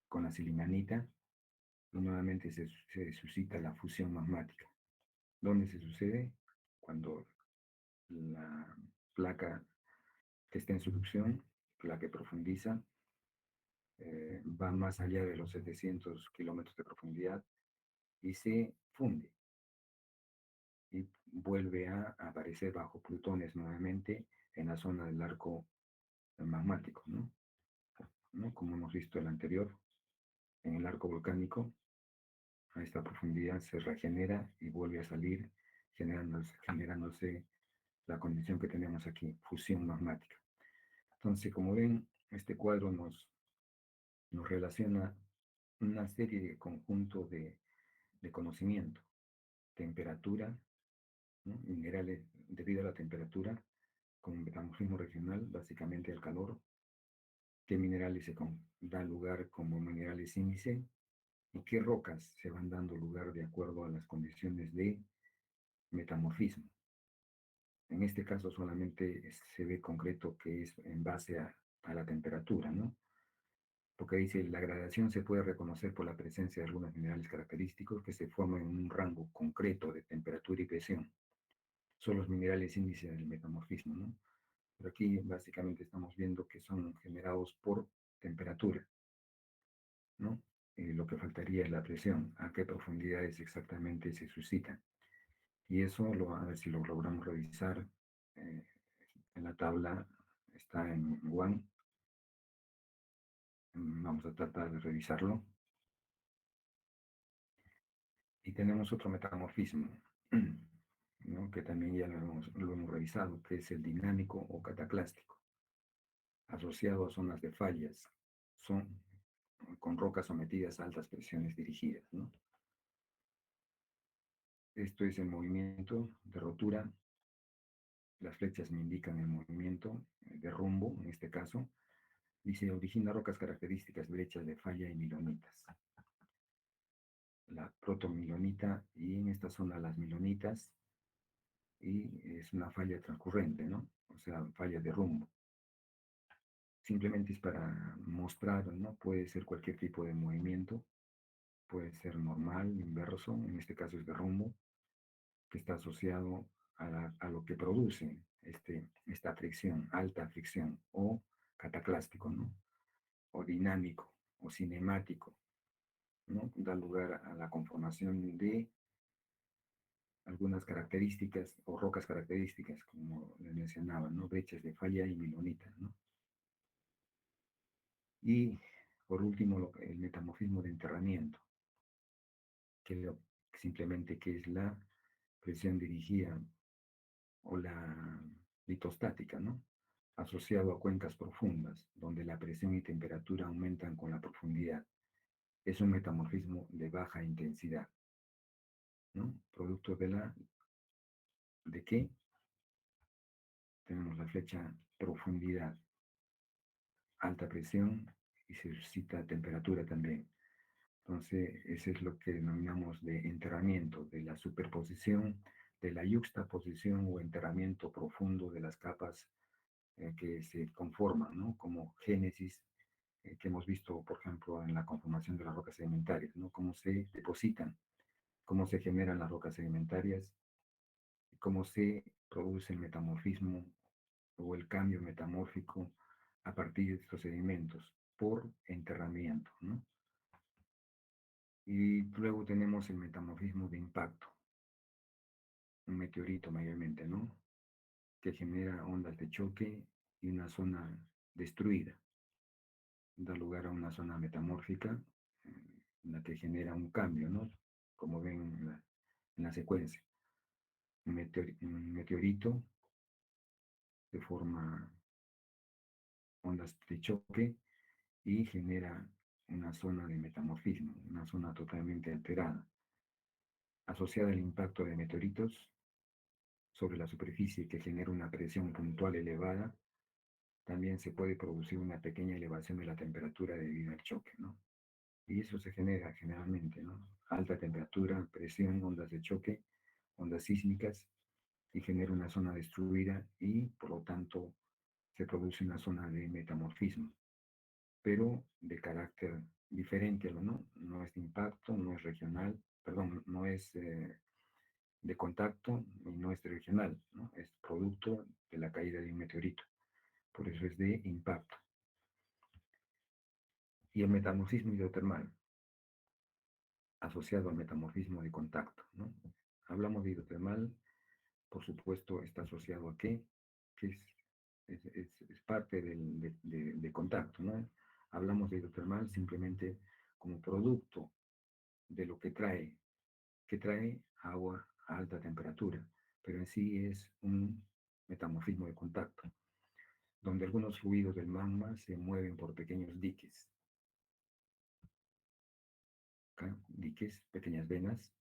con la silimanita, y nuevamente se suscita la fusión magmática. ¿Dónde se sucede? Cuando la placa que está en solución, la que profundiza, va más allá de los 700 kilómetros de profundidad y se funde. y vuelve a aparecer bajo plutones nuevamente en la zona del arco magmático, ¿no? ¿No? Como hemos visto el anterior, en el arco volcánico, a esta profundidad se regenera y vuelve a salir, generándose la condición que tenemos aquí, fusión magmática. Entonces, como ven, este cuadro nos relaciona una serie de conjuntos de conocimiento, temperatura, ¿no? Minerales debido a la temperatura, con metamorfismo regional, básicamente al calor, qué minerales se dan lugar como minerales índice y qué rocas se van dando lugar de acuerdo a las condiciones de metamorfismo. En este caso solamente se ve concreto que es en base a la temperatura, ¿no? Porque dice, la gradación se puede reconocer por la presencia de algunos minerales característicos que se forman en un rango concreto de temperatura y presión. Son los minerales índice del metamorfismo, ¿no? Pero aquí básicamente estamos viendo que son generados por temperatura, ¿no? Lo que faltaría es la presión, a qué profundidades exactamente se suscitan. Y eso, a ver si lo logramos revisar, eh, en la tabla está en One. Vamos a tratar de revisarlo. Y tenemos otro metamorfismo, ¿no? Que también ya lo hemos revisado, que es el dinámico o cataclástico, asociado a zonas de fallas, son con rocas sometidas a altas presiones dirigidas, ¿no? Esto es el movimiento de rotura. Las flechas me indican el movimiento de rumbo, en este caso, y se origina rocas características, brechas de falla y milonitas. La protomilonita y en esta zona las milonitas, y es una falla transcurrente, ¿no? O sea, falla de rumbo. Simplemente es para mostrar, ¿no? Puede ser cualquier tipo de movimiento, puede ser normal, inverso, en este caso es de rumbo, que está asociado a lo que produce esta fricción, alta fricción, o cataclástico, ¿no? O dinámico, o cinemático, ¿no? Da lugar a la conformación de algunas características o rocas características, como les mencionaba, ¿no? Brechas de falla y milonita, ¿no? Y por último, el metamorfismo de enterramiento, que simplemente que es la presión dirigida o la litostática, ¿no? Asociado a cuencas profundas, donde la presión y temperatura aumentan con la profundidad. Es un metamorfismo de baja intensidad, ¿no? Producto ¿de qué? Tenemos la flecha profundidad, alta presión y se suscita temperatura también. Entonces, eso es lo que denominamos de enterramiento, de la superposición, de la yuxtaposición o enterramiento profundo de las capas que se conforman, ¿no? Como génesis que hemos visto, por ejemplo, en la conformación de las rocas sedimentarias, ¿no? Cómo se depositan, cómo se generan las rocas sedimentarias, y cómo se produce el metamorfismo o el cambio metamórfico a partir de estos sedimentos por enterramiento, ¿no? Y luego tenemos el metamorfismo de impacto, un meteorito mayormente, ¿no? Que genera ondas de choque y una zona destruida. Da lugar a una zona metamórfica en la que genera un cambio, ¿no? Como ven en la secuencia. Un meteorito que forma ondas de choque y genera una zona de metamorfismo, una zona totalmente alterada, asociada al impacto de meteoritos sobre la superficie que genera una presión puntual elevada. También se puede producir una pequeña elevación de la temperatura debido al choque, ¿no? Y eso se genera generalmente, ¿no? Alta temperatura, presión, ondas de choque, ondas sísmicas, y genera una zona destruida y por lo tanto se produce una zona de metamorfismo, pero de carácter diferente, ¿no? No es de impacto, no es regional, perdón, no es de contacto y no es de regional, ¿no? Es producto de la caída de un meteorito, por eso es de impacto. Y el metamorfismo hidrotermal, asociado al metamorfismo de contacto, ¿no? Hablamos de hidrotermal, por supuesto, está asociado a qué, que es parte de contacto, ¿no? Hablamos de hidrotermal simplemente como producto de lo que trae agua a alta temperatura, pero en sí es un metamorfismo de contacto, donde algunos fluidos del magma se mueven por pequeños diques, ¿okay? Diques, pequeñas venas,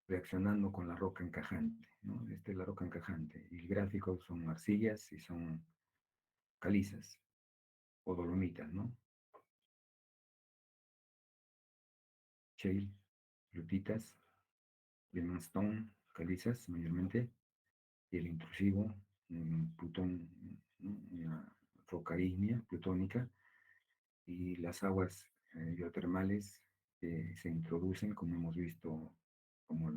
reaccionando con la roca encajante, ¿no? Esta es la roca encajante, y el gráfico son arcillas y son calizas o dolomitas, ¿no? Shale, lutitas, limestone, calizas mayormente, y el intrusivo, Plutón, ¿no? Una roca ígnea, plutónica, y las aguas geotermales que se introducen, como hemos visto, como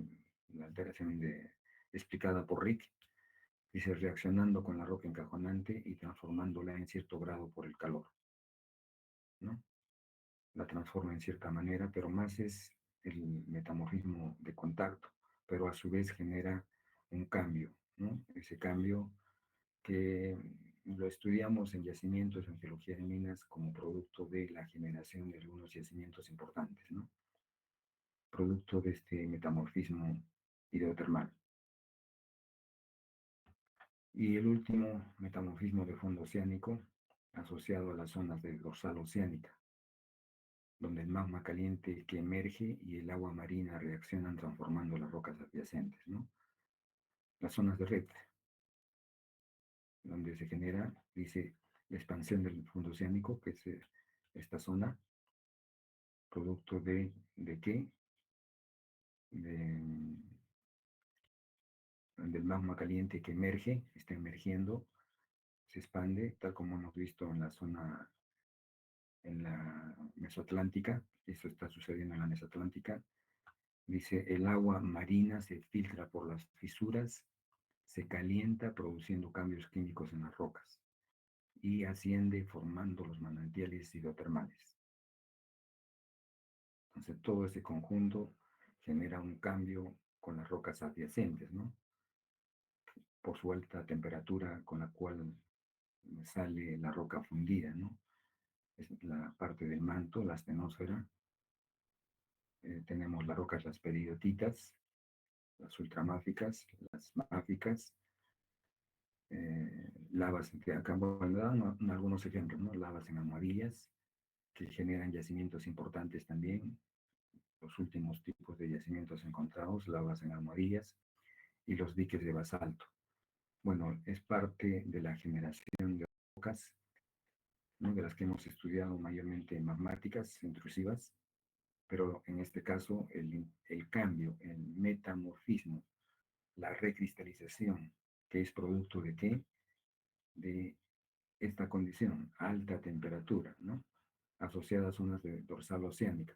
la alteración explicada por Rick, dice reaccionando con la roca encajonante y transformándola en cierto grado por el calor, ¿no? La transforma en cierta manera, pero más es el metamorfismo de contacto, pero a su vez genera un cambio, ¿no? Ese cambio que lo estudiamos en yacimientos, en geología de minas, como producto de la generación de algunos yacimientos importantes, ¿no? Producto de este metamorfismo hidrotermal. Y el último, metamorfismo de fondo oceánico, asociado a las zonas de dorsal oceánica, donde el magma caliente que emerge y el agua marina reaccionan transformando las rocas adyacentes, ¿no? Las zonas de red, donde se genera, dice, la expansión del fondo oceánico, que es esta zona, producto de qué? De, del magma caliente que emerge, está emergiendo, se expande, tal como hemos visto en la zona, en la mesoatlántica, eso está sucediendo en la mesoatlántica, dice, el agua marina se filtra por las fisuras, se calienta produciendo cambios químicos en las rocas y asciende formando los manantiales hidrotermales. Entonces todo ese conjunto genera un cambio con las rocas adyacentes, ¿no? Por su alta temperatura con la cual sale la roca fundida, ¿no? Es la parte del manto, la astenosfera. Tenemos las rocas, las peridotitas, las ultramáficas, las máficas, lavas, acá bueno, dan algunos ejemplos, ¿no? Lavas en almohadillas, que generan yacimientos importantes también, los últimos tipos de yacimientos encontrados, lavas en almohadillas, y los diques de basalto. Bueno, es parte de la generación de rocas, ¿no? De las que hemos estudiado mayormente magmáticas, intrusivas, pero en este caso el cambio, el metamorfismo, la recristalización, que es producto de qué? De esta condición, alta temperatura, ¿no? Asociada a zonas de dorsal oceánica,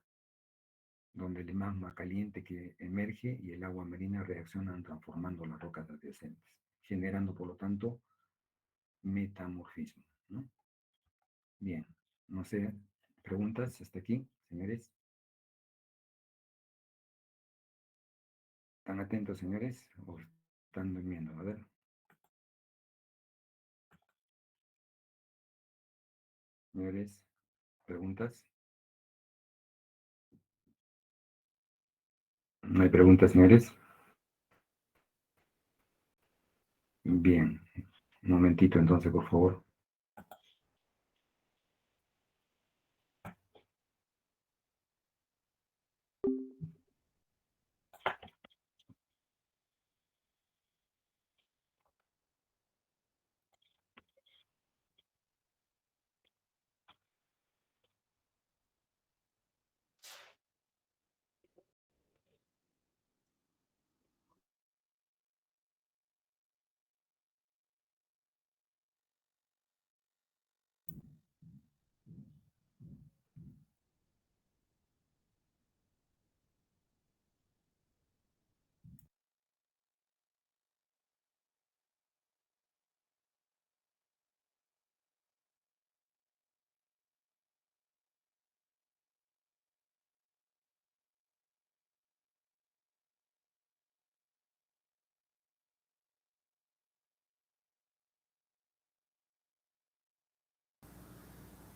donde el magma caliente que emerge y el agua marina reaccionan transformando las rocas adyacentes, generando por lo tanto metamorfismo, ¿no? Bien, no sé, preguntas hasta aquí, señores. ¿Están atentos, señores? ¿O están durmiendo? A ver, señores, preguntas. ¿No hay preguntas, señores? Bien, un momentito entonces, por favor.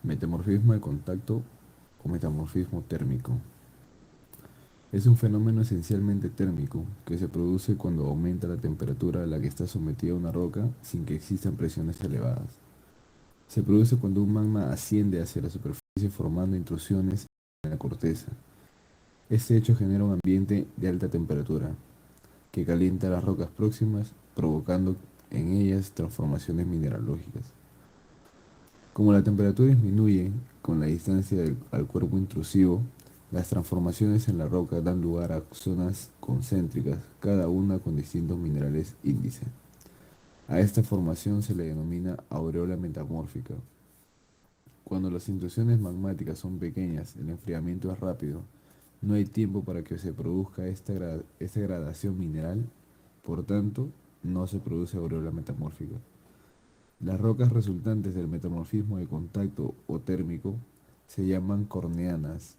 Metamorfismo de contacto o metamorfismo térmico. Es un fenómeno esencialmente térmico que se produce cuando aumenta la temperatura a la que está sometida una roca sin que existan presiones elevadas. Se produce cuando un magma asciende hacia la superficie formando intrusiones en la corteza. Este hecho genera un ambiente de alta temperatura que calienta las rocas próximas, provocando en ellas transformaciones mineralógicas. Como la temperatura disminuye con la distancia al cuerpo intrusivo, las transformaciones en la roca dan lugar a zonas concéntricas, cada una con distintos minerales índice. A esta formación se le denomina aureola metamórfica. Cuando las intrusiones magmáticas son pequeñas, el enfriamiento es rápido, no hay tiempo para que se produzca esta gradación mineral, por tanto, no se produce aureola metamórfica. Las rocas resultantes del metamorfismo de contacto o térmico se llaman corneanas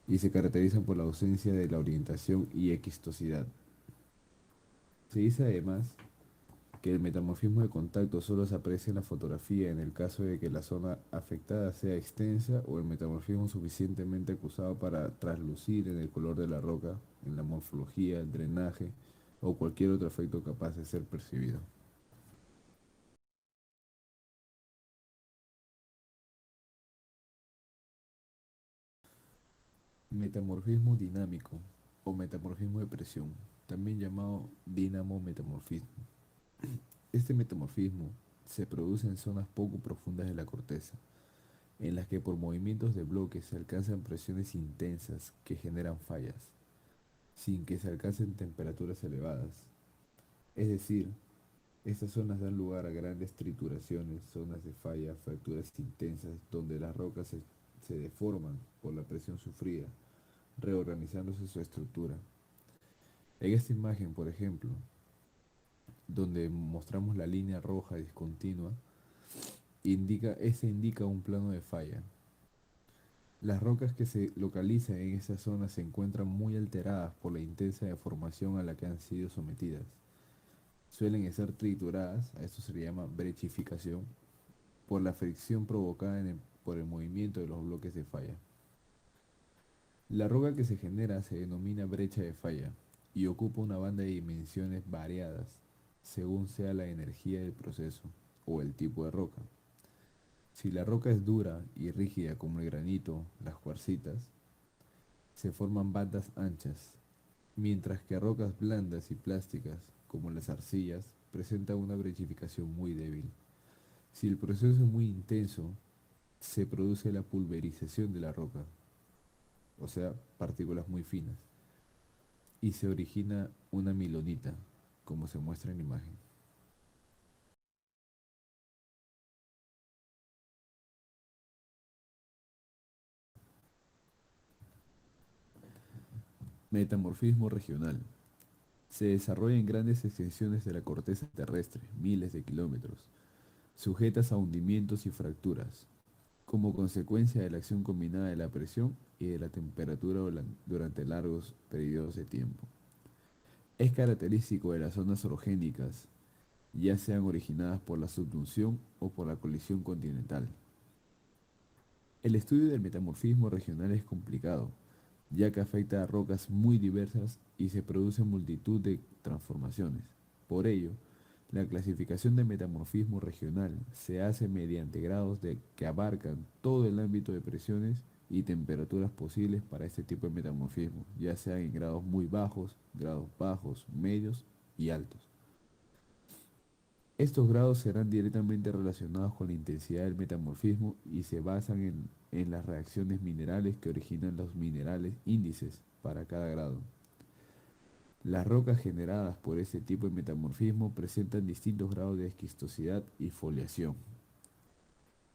y se caracterizan por la ausencia de la orientación y equistosidad. Se dice además que el metamorfismo de contacto solo se aprecia en la fotografía en el caso de que la zona afectada sea extensa o el metamorfismo suficientemente acusado para traslucir en el color de la roca, en la morfología, el drenaje o cualquier otro efecto capaz de ser percibido. Metamorfismo dinámico o metamorfismo de presión, también llamado dinamometamorfismo. Este metamorfismo se produce en zonas poco profundas de la corteza, en las que por movimientos de bloques se alcanzan presiones intensas que generan fallas, sin que se alcancen temperaturas elevadas. Es decir, estas zonas dan lugar a grandes trituraciones, zonas de falla, fracturas intensas, donde las rocas se deforman por la presión sufrida, reorganizándose su estructura. En esta imagen, por ejemplo, donde mostramos la línea roja discontinua, indica un plano de falla. Las rocas que se localizan en esa zona se encuentran muy alteradas por la intensa deformación a la que han sido sometidas. Suelen estar trituradas, a esto se le llama brechificación, por la fricción provocada por el movimiento de los bloques de falla. La roca que se genera se denomina brecha de falla y ocupa una banda de dimensiones variadas según sea la energía del proceso o el tipo de roca. Si la roca es dura y rígida como el granito, las cuarcitas, se forman bandas anchas, mientras que rocas blandas y plásticas, como las arcillas, presentan una brechificación muy débil. Si el proceso es muy intenso, se produce la pulverización de la roca, o sea, partículas muy finas, y se origina una milonita, como se muestra en la imagen. Metamorfismo regional. Se desarrolla en grandes extensiones de la corteza terrestre, miles de kilómetros, sujetas a hundimientos y fracturas, como consecuencia de la acción combinada de la presión y de la temperatura durante largos periodos de tiempo. Es característico de las zonas orogénicas, ya sean originadas por la subducción o por la colisión continental. El estudio del metamorfismo regional es complicado, ya que afecta a rocas muy diversas y se produce multitud de transformaciones. Por ello, la clasificación de metamorfismo regional se hace mediante grados que abarcan todo el ámbito de presiones y temperaturas posibles para este tipo de metamorfismo, ya sean en grados muy bajos, grados bajos, medios y altos. Estos grados serán directamente relacionados con la intensidad del metamorfismo y se basan en las reacciones minerales que originan los minerales índices para cada grado. Las rocas generadas por este tipo de metamorfismo presentan distintos grados de esquistosidad y foliación.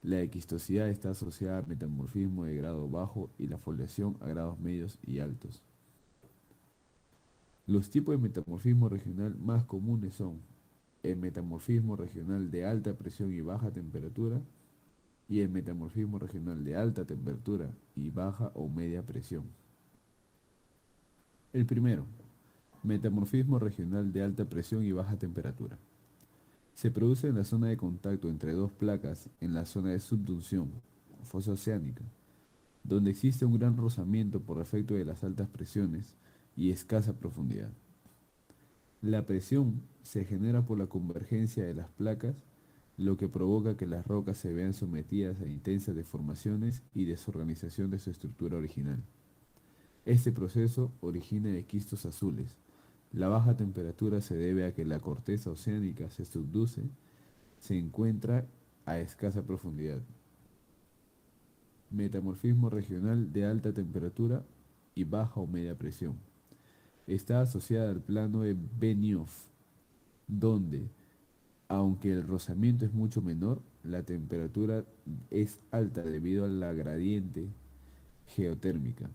La esquistosidad está asociada al metamorfismo de grado bajo y la foliación a grados medios y altos. Los tipos de metamorfismo regional más comunes son el metamorfismo regional de alta presión y baja temperatura y el metamorfismo regional de alta temperatura y baja o media presión. El primero, metamorfismo regional de alta presión y baja temperatura. Se produce en la zona de contacto entre dos placas en la zona de subducción. fosa oceánica, donde existe un gran rozamiento por efecto de las altas presiones y escasa profundidad. La presión se genera por la convergencia de las placas, lo que provoca que las rocas se vean sometidas a intensas deformaciones y desorganización de su estructura original. Este proceso origina esquistos azules. La baja temperatura se debe a que la corteza oceánica se subduce, se encuentra a escasa profundidad. Metamorfismo regional de alta temperatura y baja o media presión. Está asociada al plano de Benioff, donde, aunque el rozamiento es mucho menor, la temperatura es alta debido a la gradiente geotérmica.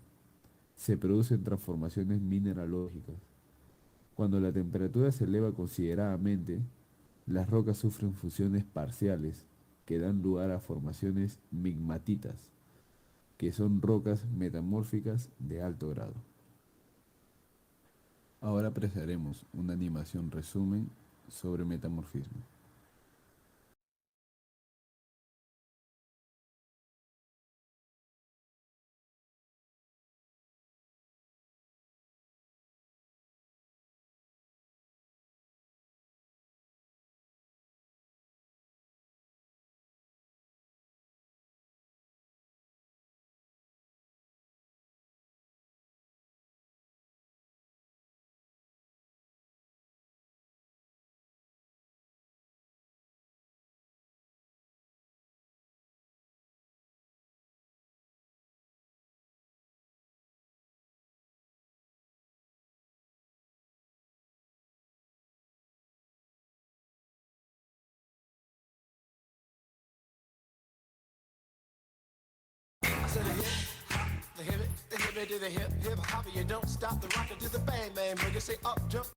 Se producen transformaciones mineralógicas. Cuando la temperatura se eleva considerablemente, las rocas sufren fusiones parciales que dan lugar a formaciones migmatitas, que son rocas metamórficas de alto grado. Ahora apreciaremos una animación resumen sobre metamorfismo. To the hip, hop, the hip to the hip hop, you don't stop the rocker to the bang bang. When you say up, jump.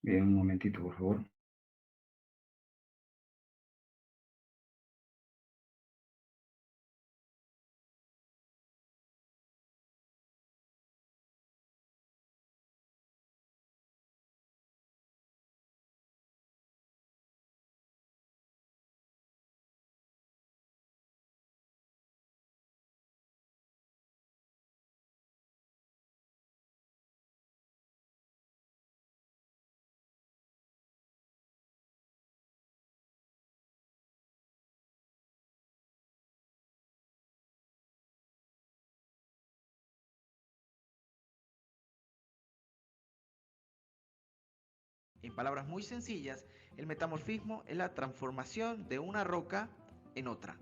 Bien, un momentito, por favor. En palabras muy sencillas, el metamorfismo es la transformación de una roca en otra.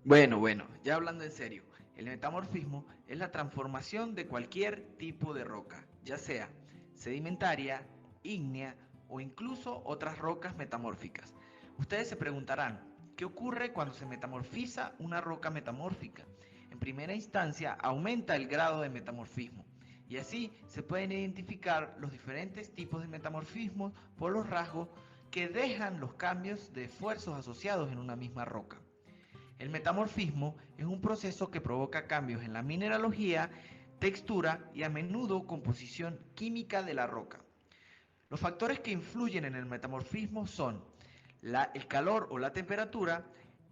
Bueno, ya hablando en serio, el metamorfismo es la transformación de cualquier tipo de roca, ya sea sedimentaria, ígnea o incluso otras rocas metamórficas. Ustedes se preguntarán, ¿qué ocurre cuando se metamorfiza una roca metamórfica? En primera instancia, aumenta el grado de metamorfismo. Y así se pueden identificar los diferentes tipos de metamorfismos por los rasgos que dejan los cambios de esfuerzos asociados en una misma roca. El metamorfismo es un proceso que provoca cambios en la mineralogía, textura y a menudo composición química de la roca. Los factores que influyen en el metamorfismo son el calor o la temperatura.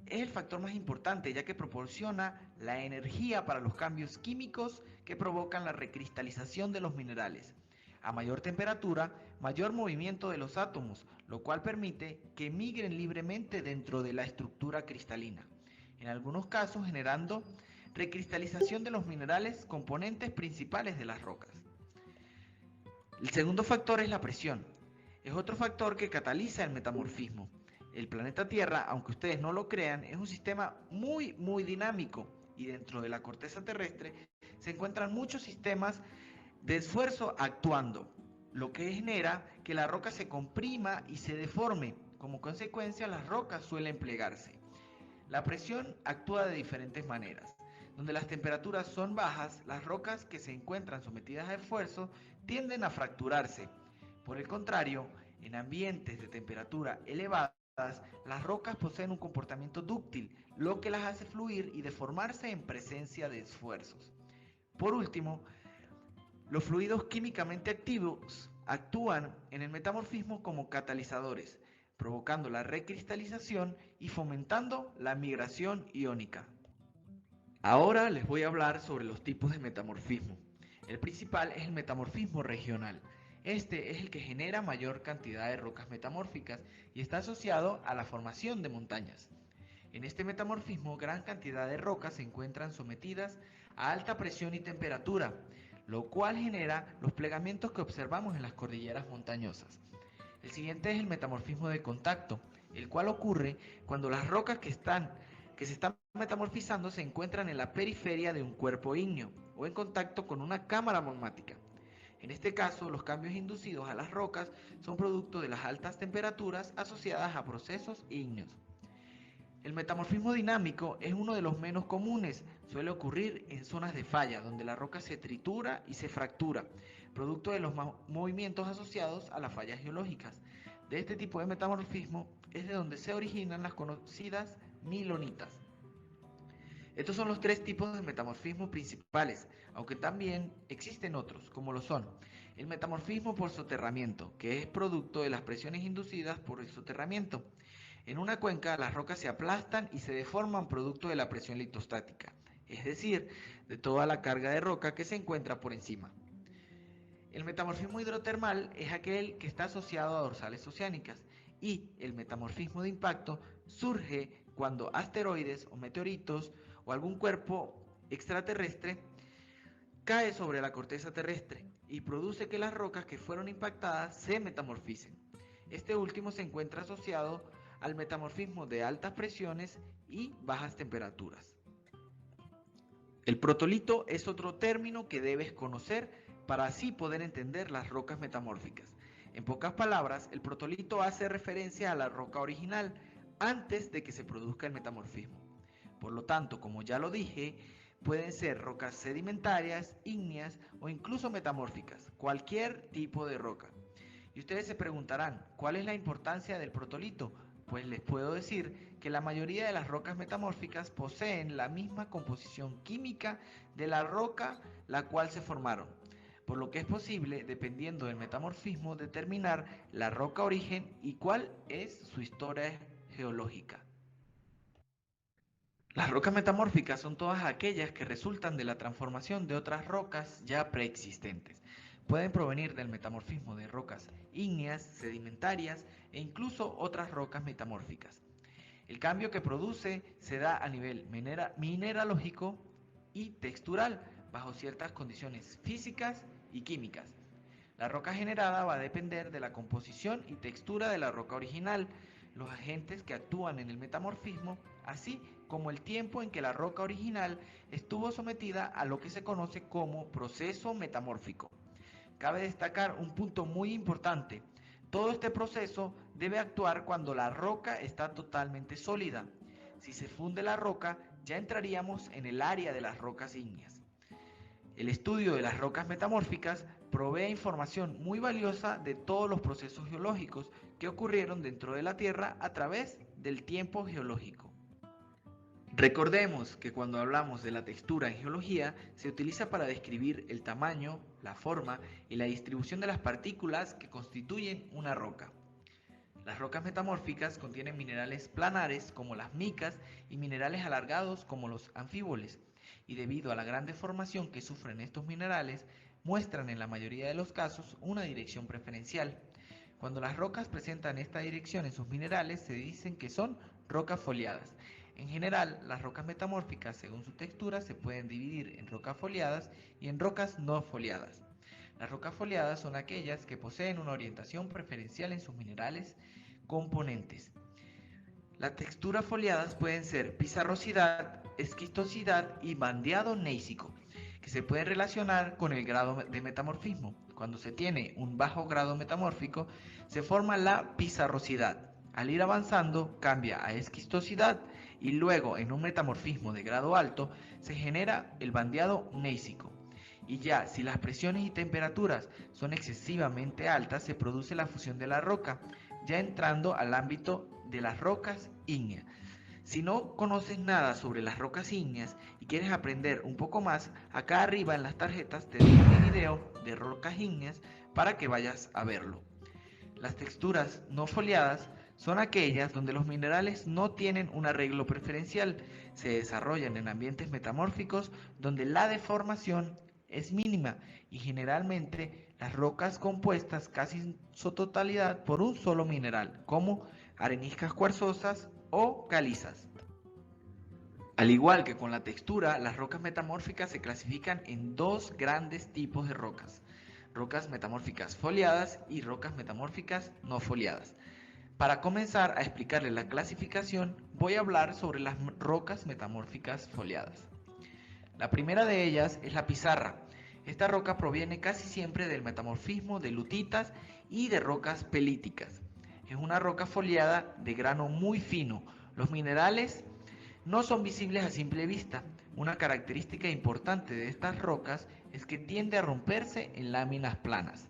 Es el factor más importante ya que proporciona la energía para los cambios químicos que provocan la recristalización de los minerales. A mayor temperatura, mayor movimiento de los átomos, lo cual permite que migren libremente dentro de la estructura cristalina, en algunos casos generando recristalización de los minerales componentes principales de las rocas. El segundo factor es la presión. Es otro factor que cataliza el metamorfismo. El planeta Tierra, aunque ustedes no lo crean, es un sistema muy dinámico y dentro de la corteza terrestre se encuentran muchos sistemas de esfuerzo actuando, lo que genera que la roca se comprima y se deforme. Como consecuencia, las rocas suelen plegarse. La presión actúa de diferentes maneras. Donde las temperaturas son bajas, las rocas que se encuentran sometidas a esfuerzo tienden a fracturarse. Por el contrario, en ambientes de temperatura elevadas, las rocas poseen un comportamiento dúctil, lo que las hace fluir y deformarse en presencia de esfuerzos. Por último, los fluidos químicamente activos actúan en el metamorfismo como catalizadores. provocando la recristalización y fomentando la migración iónica. Ahora les voy a hablar sobre los tipos de metamorfismo. El principal es el metamorfismo regional. Este es el que genera mayor cantidad de rocas metamórficas y está asociado a la formación de montañas. En este metamorfismo, gran cantidad de rocas se encuentran sometidas a alta presión y temperatura, lo cual genera los plegamientos que observamos en las cordilleras montañosas. El siguiente es el metamorfismo de contacto, el cual ocurre cuando las rocas que se están metamorfizando se encuentran en la periferia de un cuerpo ígneo o en contacto con una cámara magmática. En este caso, los cambios inducidos a las rocas son producto de las altas temperaturas asociadas a procesos ígneos. El metamorfismo dinámico es uno de los menos comunes, suele ocurrir en zonas de falla, donde la roca se tritura y se fractura, producto de los movimientos asociados a las fallas geológicas. De este tipo de metamorfismo es de donde se originan las conocidas milonitas. Estos son los tres tipos de metamorfismo principales, aunque también existen otros, como lo son el metamorfismo por soterramiento, que es producto de las presiones inducidas por el soterramiento. En una cuenca, las rocas se aplastan y se deforman producto de la presión litostática, es decir, de toda la carga de roca que se encuentra por encima. El metamorfismo hidrotermal es aquel que está asociado a dorsales oceánicas y el metamorfismo de impacto surge cuando asteroides o meteoritos o algún cuerpo extraterrestre cae sobre la corteza terrestre y produce que las rocas que fueron impactadas se metamorficen. Este último se encuentra asociado al metamorfismo de altas presiones y bajas temperaturas. El protolito es otro término que debes conocer para así poder entender las rocas metamórficas. En pocas palabras, el protolito hace referencia a la roca original antes de que se produzca el metamorfismo. Por lo tanto, como ya lo dije, pueden ser rocas sedimentarias, ígneas o incluso metamórficas, cualquier tipo de roca. Y ustedes se preguntarán, ¿cuál es la importancia del protolito? Pues les puedo decir que la mayoría de las rocas metamórficas poseen la misma composición química de la roca la cual se formaron, por lo que es posible, dependiendo del metamorfismo, determinar la roca origen y cuál es su historia geológica. Las rocas metamórficas son todas aquellas que resultan de la transformación de otras rocas ya preexistentes. Pueden provenir del metamorfismo de rocas ígneas, sedimentarias e incluso otras rocas metamórficas. El cambio que produce se da a nivel mineralógico y textural, bajo ciertas condiciones físicas y químicas. La roca generada va a depender de la composición y textura de la roca original, los agentes que actúan en el metamorfismo, así como el tiempo en que la roca original estuvo sometida a lo que se conoce como proceso metamórfico. Cabe destacar un punto muy importante. Todo este proceso debe actuar cuando la roca está totalmente sólida. Si se funde la roca, ya entraríamos en el área de las rocas ígneas. El estudio de las rocas metamórficas provee información muy valiosa de todos los procesos geológicos que ocurrieron dentro de la Tierra a través del tiempo geológico. Recordemos que cuando hablamos de la textura en geología, se utiliza para describir el tamaño, la forma y la distribución de las partículas que constituyen una roca. Las rocas metamórficas contienen minerales planares como las micas y minerales alargados como los anfíboles, y debido a la gran deformación que sufren estos minerales, muestran en la mayoría de los casos una dirección preferencial. Cuando las rocas presentan esta dirección en sus minerales, se dicen que son rocas foliadas. En general, las rocas metamórficas, según su textura, se pueden dividir en rocas foliadas y en rocas no foliadas. Las rocas foliadas son aquellas que poseen una orientación preferencial en sus minerales componentes. Las texturas foliadas pueden ser pizarrosidad, esquistosidad y bandeado gneisico, que se pueden relacionar con el grado de metamorfismo. Cuando se tiene un bajo grado metamórfico, se forma la pizarrosidad. Al ir avanzando, cambia a esquistosidad y luego, en un metamorfismo de grado alto, se genera el bandeado gneisico. Y ya, si las presiones y temperaturas son excesivamente altas, se produce la fusión de la roca, ya entrando al ámbito de las rocas ígneas. Si no conoces nada sobre las rocas ígneas y quieres aprender un poco más, acá arriba en las tarjetas te dejo mi video de rocas ígneas para que vayas a verlo. Las texturas no foliadas son aquellas donde los minerales no tienen un arreglo preferencial, se desarrollan en ambientes metamórficos donde la deformación es mínima y generalmente las rocas compuestas casi en su totalidad por un solo mineral, como areniscas cuarzosas o calizas. Al igual que con la textura, las rocas metamórficas se clasifican en dos grandes tipos de rocas: rocas metamórficas foliadas y rocas metamórficas no foliadas. Para comenzar a explicarles la clasificación, voy a hablar sobre las rocas metamórficas foliadas. La primera de ellas es la pizarra. Esta roca proviene casi siempre del metamorfismo de lutitas y de rocas pelíticas. Es una roca foliada de grano muy fino. Los minerales no son visibles a simple vista. Una característica importante de estas rocas es que tiende a romperse en láminas planas.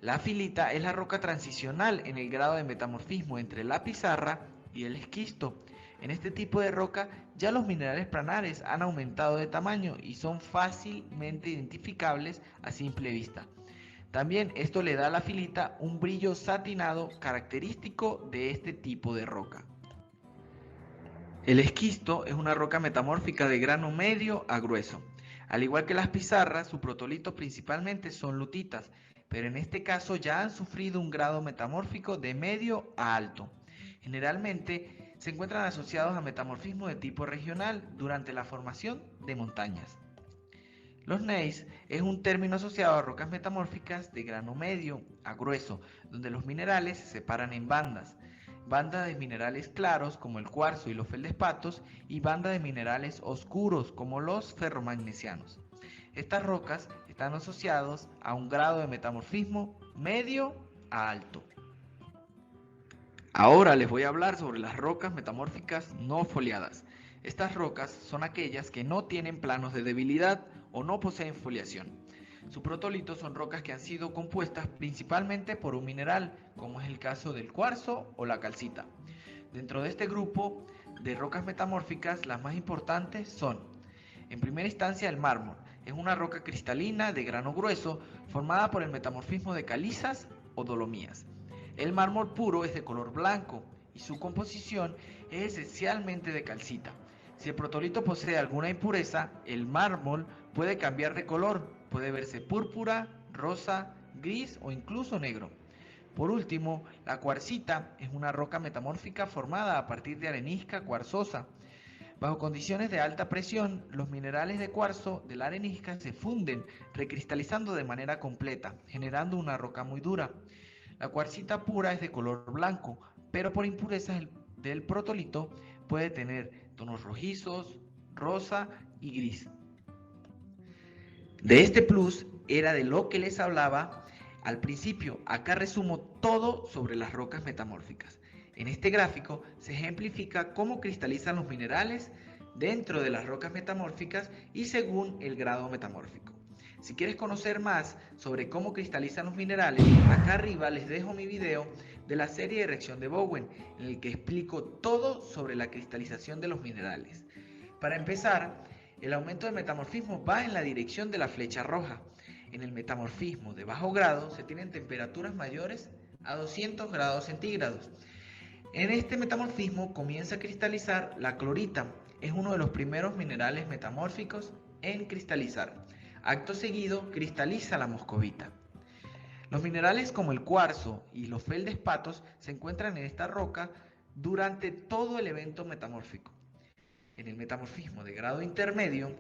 La filita es la roca transicional en el grado de metamorfismo entre la pizarra y el esquisto. En este tipo de roca ya los minerales planares han aumentado de tamaño y son fácilmente identificables a simple vista. También esto le da a la filita un brillo satinado característico de este tipo de roca. El esquisto es una roca metamórfica de grano medio a grueso. Al igual que las pizarras, su protolito principalmente son lutitas, pero en este caso ya han sufrido un grado metamórfico de medio a alto. Generalmente se encuentran asociados a metamorfismo de tipo regional durante la formación de montañas. Los gneiss es un término asociado a rocas metamórficas de grano medio a grueso, donde los minerales se separan en bandas. Banda de minerales claros como el cuarzo y los feldespatos y banda de minerales oscuros como los ferromagnesianos. Estas rocas están asociadas a un grado de metamorfismo medio a alto. Ahora les voy a hablar sobre las rocas metamórficas no foliadas. Estas rocas son aquellas que no tienen planos de debilidad o no poseen foliación. Su protolito son rocas que han sido compuestas principalmente por un mineral, como es el caso del cuarzo o la calcita. Dentro de este grupo de rocas metamórficas, las más importantes son, en primera instancia, el mármol. Es una roca cristalina de grano grueso formada por el metamorfismo de calizas o dolomías. El mármol puro es de color blanco y su composición es esencialmente de calcita. Si el protolito posee alguna impureza, el mármol puede cambiar de color, puede verse púrpura, rosa, gris o incluso negro. Por último, la cuarcita es una roca metamórfica formada a partir de arenisca cuarzosa. Bajo condiciones de alta presión, los minerales de cuarzo de la arenisca se funden, recristalizando de manera completa, generando una roca muy dura. La cuarcita pura es de color blanco, pero por impurezas del protolito puede tener tonos rojizos, rosa y gris. De este plus era de lo que les hablaba al principio. Acá resumo todo sobre las rocas metamórficas. En este gráfico se ejemplifica cómo cristalizan los minerales dentro de las rocas metamórficas y según el grado metamórfico. Si quieres conocer más sobre cómo cristalizan los minerales, acá arriba les dejo mi video de la serie de reacción de Bowen, en el que explico todo sobre la cristalización de los minerales. Para empezar, el aumento del metamorfismo va en la dirección de la flecha roja. En el metamorfismo de bajo grado se tienen temperaturas mayores a 200 grados centígrados. En este metamorfismo comienza a cristalizar la clorita. Es uno de los primeros minerales metamórficos en cristalizar. Acto seguido cristaliza la moscovita. Los minerales como el cuarzo y los feldespatos se encuentran en esta roca durante todo el evento metamórfico. En el metamorfismo de grado intermedio,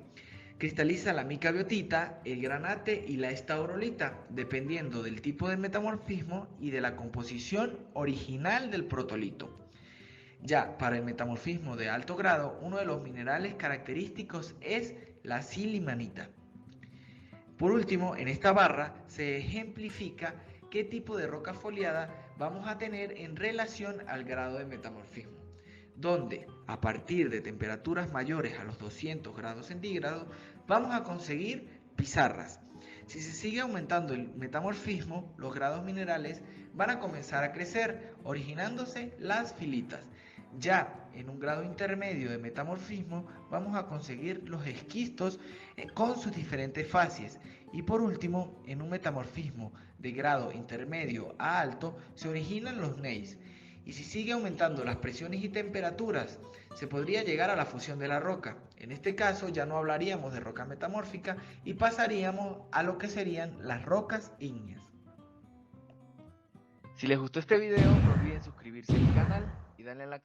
cristaliza la mica biotita, el granate y la estaurolita, dependiendo del tipo de metamorfismo y de la composición original del protolito. Ya para el metamorfismo de alto grado, uno de los minerales característicos es la silimanita. Por último, en esta barra se ejemplifica qué tipo de roca foliada vamos a tener en relación al grado de metamorfismo, donde a partir de temperaturas mayores a los 200 grados centígrados vamos a conseguir pizarras. Si se sigue aumentando el metamorfismo, los grados minerales van a comenzar a crecer, originándose las filitas. Ya en un grado intermedio de metamorfismo vamos a conseguir los esquistos con sus diferentes fases. Y por último, en un metamorfismo de grado intermedio a alto se originan los gneiss. Y si sigue aumentando las presiones y temperaturas, se podría llegar a la fusión de la roca. En este caso ya no hablaríamos de roca metamórfica y pasaríamos a lo que serían las rocas ígneas. Si les gustó este video, no olviden suscribirse al canal y darle a la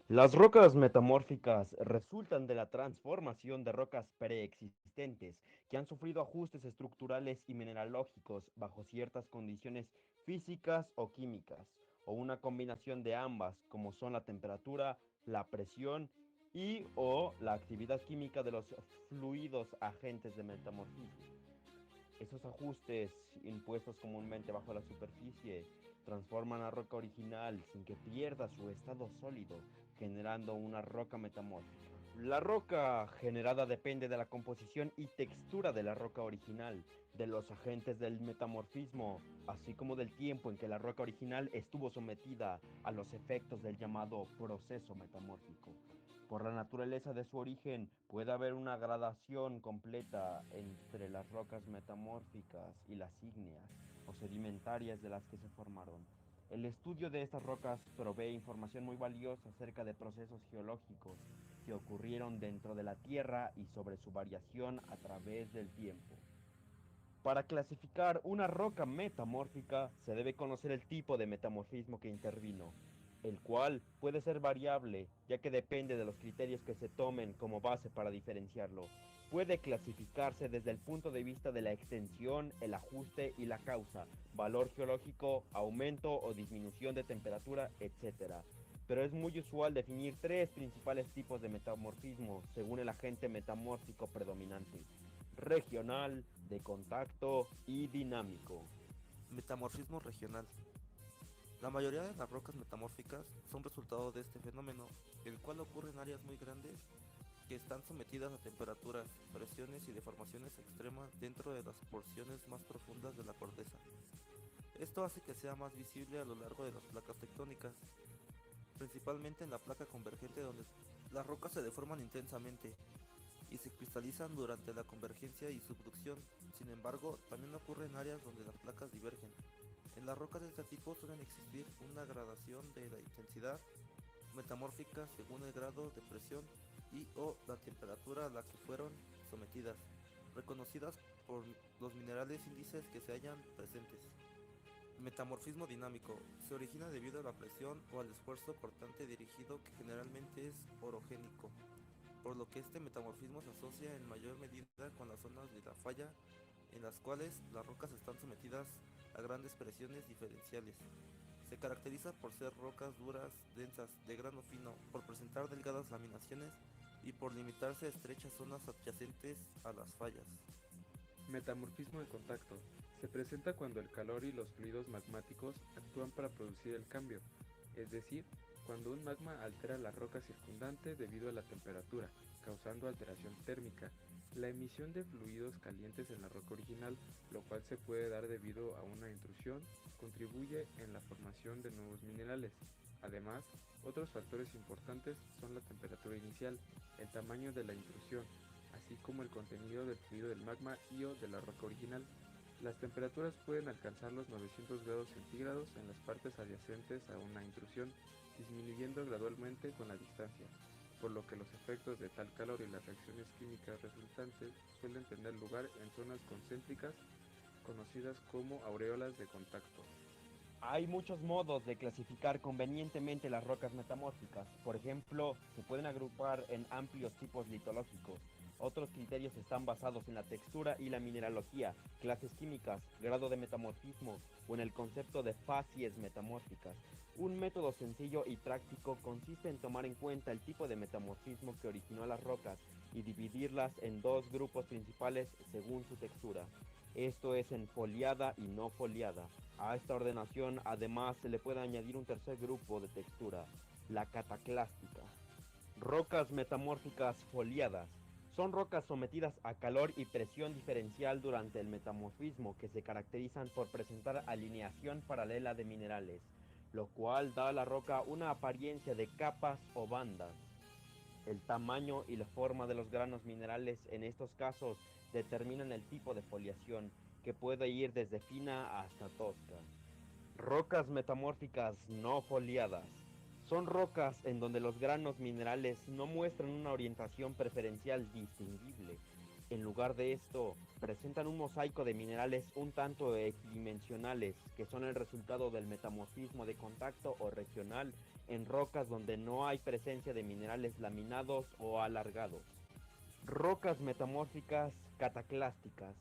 Las rocas metamórficas resultan de la transformación de rocas preexistentes que han sufrido ajustes estructurales y mineralógicos bajo ciertas condiciones físicas o químicas, o una combinación de ambas, como son la temperatura, la presión y o la actividad química de los fluidos agentes de metamorfismo. Esos ajustes impuestos comúnmente bajo la superficie transforman la roca original sin que pierda su estado sólido, generando una roca metamórfica. La roca generada depende de la composición y textura de la roca original, de los agentes del metamorfismo, así como del tiempo en que la roca original estuvo sometida a los efectos del llamado proceso metamórfico. Por la naturaleza de su origen, puede haber una gradación completa entre las rocas metamórficas y las ígneas o sedimentarias de las que se formaron. El estudio de estas rocas provee información muy valiosa acerca de procesos geológicos que ocurrieron dentro de la Tierra y sobre su variación a través del tiempo. Para clasificar una roca metamórfica se debe conocer el tipo de metamorfismo que intervino, el cual puede ser variable, ya que depende de los criterios que se tomen como base para diferenciarlo. Puede clasificarse desde el punto de vista de la extensión, el ajuste y la causa, valor geológico, aumento o disminución de temperatura, etc. Pero es muy usual definir tres principales tipos de metamorfismo según el agente metamórfico predominante: regional, de contacto y dinámico. Metamorfismo regional. La mayoría de las rocas metamórficas son resultado de este fenómeno, el cual ocurre en áreas muy grandes que están sometidas a temperaturas, presiones y deformaciones extremas dentro de las porciones más profundas de la corteza. Esto hace que sea más visible a lo largo de las placas tectónicas, principalmente en la placa convergente, donde las rocas se deforman intensamente y se cristalizan durante la convergencia y subducción. Sin embargo, también ocurre en áreas donde las placas divergen. En las rocas de este tipo suelen existir una gradación de la intensidad metamórfica según el grado de presión y o la temperatura a la que fueron sometidas, reconocidas por los minerales índices que se hallan presentes. Metamorfismo dinámico. Se origina debido a la presión o al esfuerzo cortante dirigido, que generalmente es orogénico, por lo que este metamorfismo se asocia en mayor medida con las zonas de la falla, en las cuales las rocas están sometidas a grandes presiones diferenciales. Se caracteriza por ser rocas duras, densas, de grano fino, por presentar delgadas laminaciones y por limitarse a estrechas zonas adyacentes a las fallas. Metamorfismo de contacto. Se presenta cuando el calor y los fluidos magmáticos actúan para producir el cambio, es decir, cuando un magma altera la roca circundante debido a la temperatura, causando alteración térmica, la emisión de fluidos calientes en la roca original, lo cual se puede dar debido a una intrusión, contribuye en la formación de nuevos minerales. Además, otros factores importantes son la temperatura inicial, el tamaño de la intrusión, así como el contenido del fluido del magma y o de la roca original. Las temperaturas pueden alcanzar los 900 grados centígrados en las partes adyacentes a una intrusión, disminuyendo gradualmente con la distancia, por lo que los efectos de tal calor y las reacciones químicas resultantes suelen tener lugar en zonas concéntricas conocidas como aureolas de contacto. Hay muchos modos de clasificar convenientemente las rocas metamórficas. Por ejemplo, se pueden agrupar en amplios tipos litológicos. Otros criterios están basados en la textura y la mineralogía, clases químicas, grado de metamorfismo o en el concepto de facies metamórficas. Un método sencillo y práctico consiste en tomar en cuenta el tipo de metamorfismo que originó las rocas y dividirlas en dos grupos principales según su textura. Esto es en foliada y no foliada. A esta ordenación además se le puede añadir un tercer grupo de textura, la cataclástica. Rocas metamórficas foliadas. Son rocas sometidas a calor y presión diferencial durante el metamorfismo que se caracterizan por presentar alineación paralela de minerales, lo cual da a la roca una apariencia de capas o bandas. El tamaño y la forma de los granos minerales en estos casos determinan el tipo de foliación, que puede ir desde fina hasta tosca. Rocas metamórficas no foliadas. Son rocas en donde los granos minerales no muestran una orientación preferencial distinguible. En lugar de esto, presentan un mosaico de minerales un tanto equidimensionales, que son el resultado del metamorfismo de contacto o regional en rocas donde no hay presencia de minerales laminados o alargados. Rocas metamórficas cataclásticas.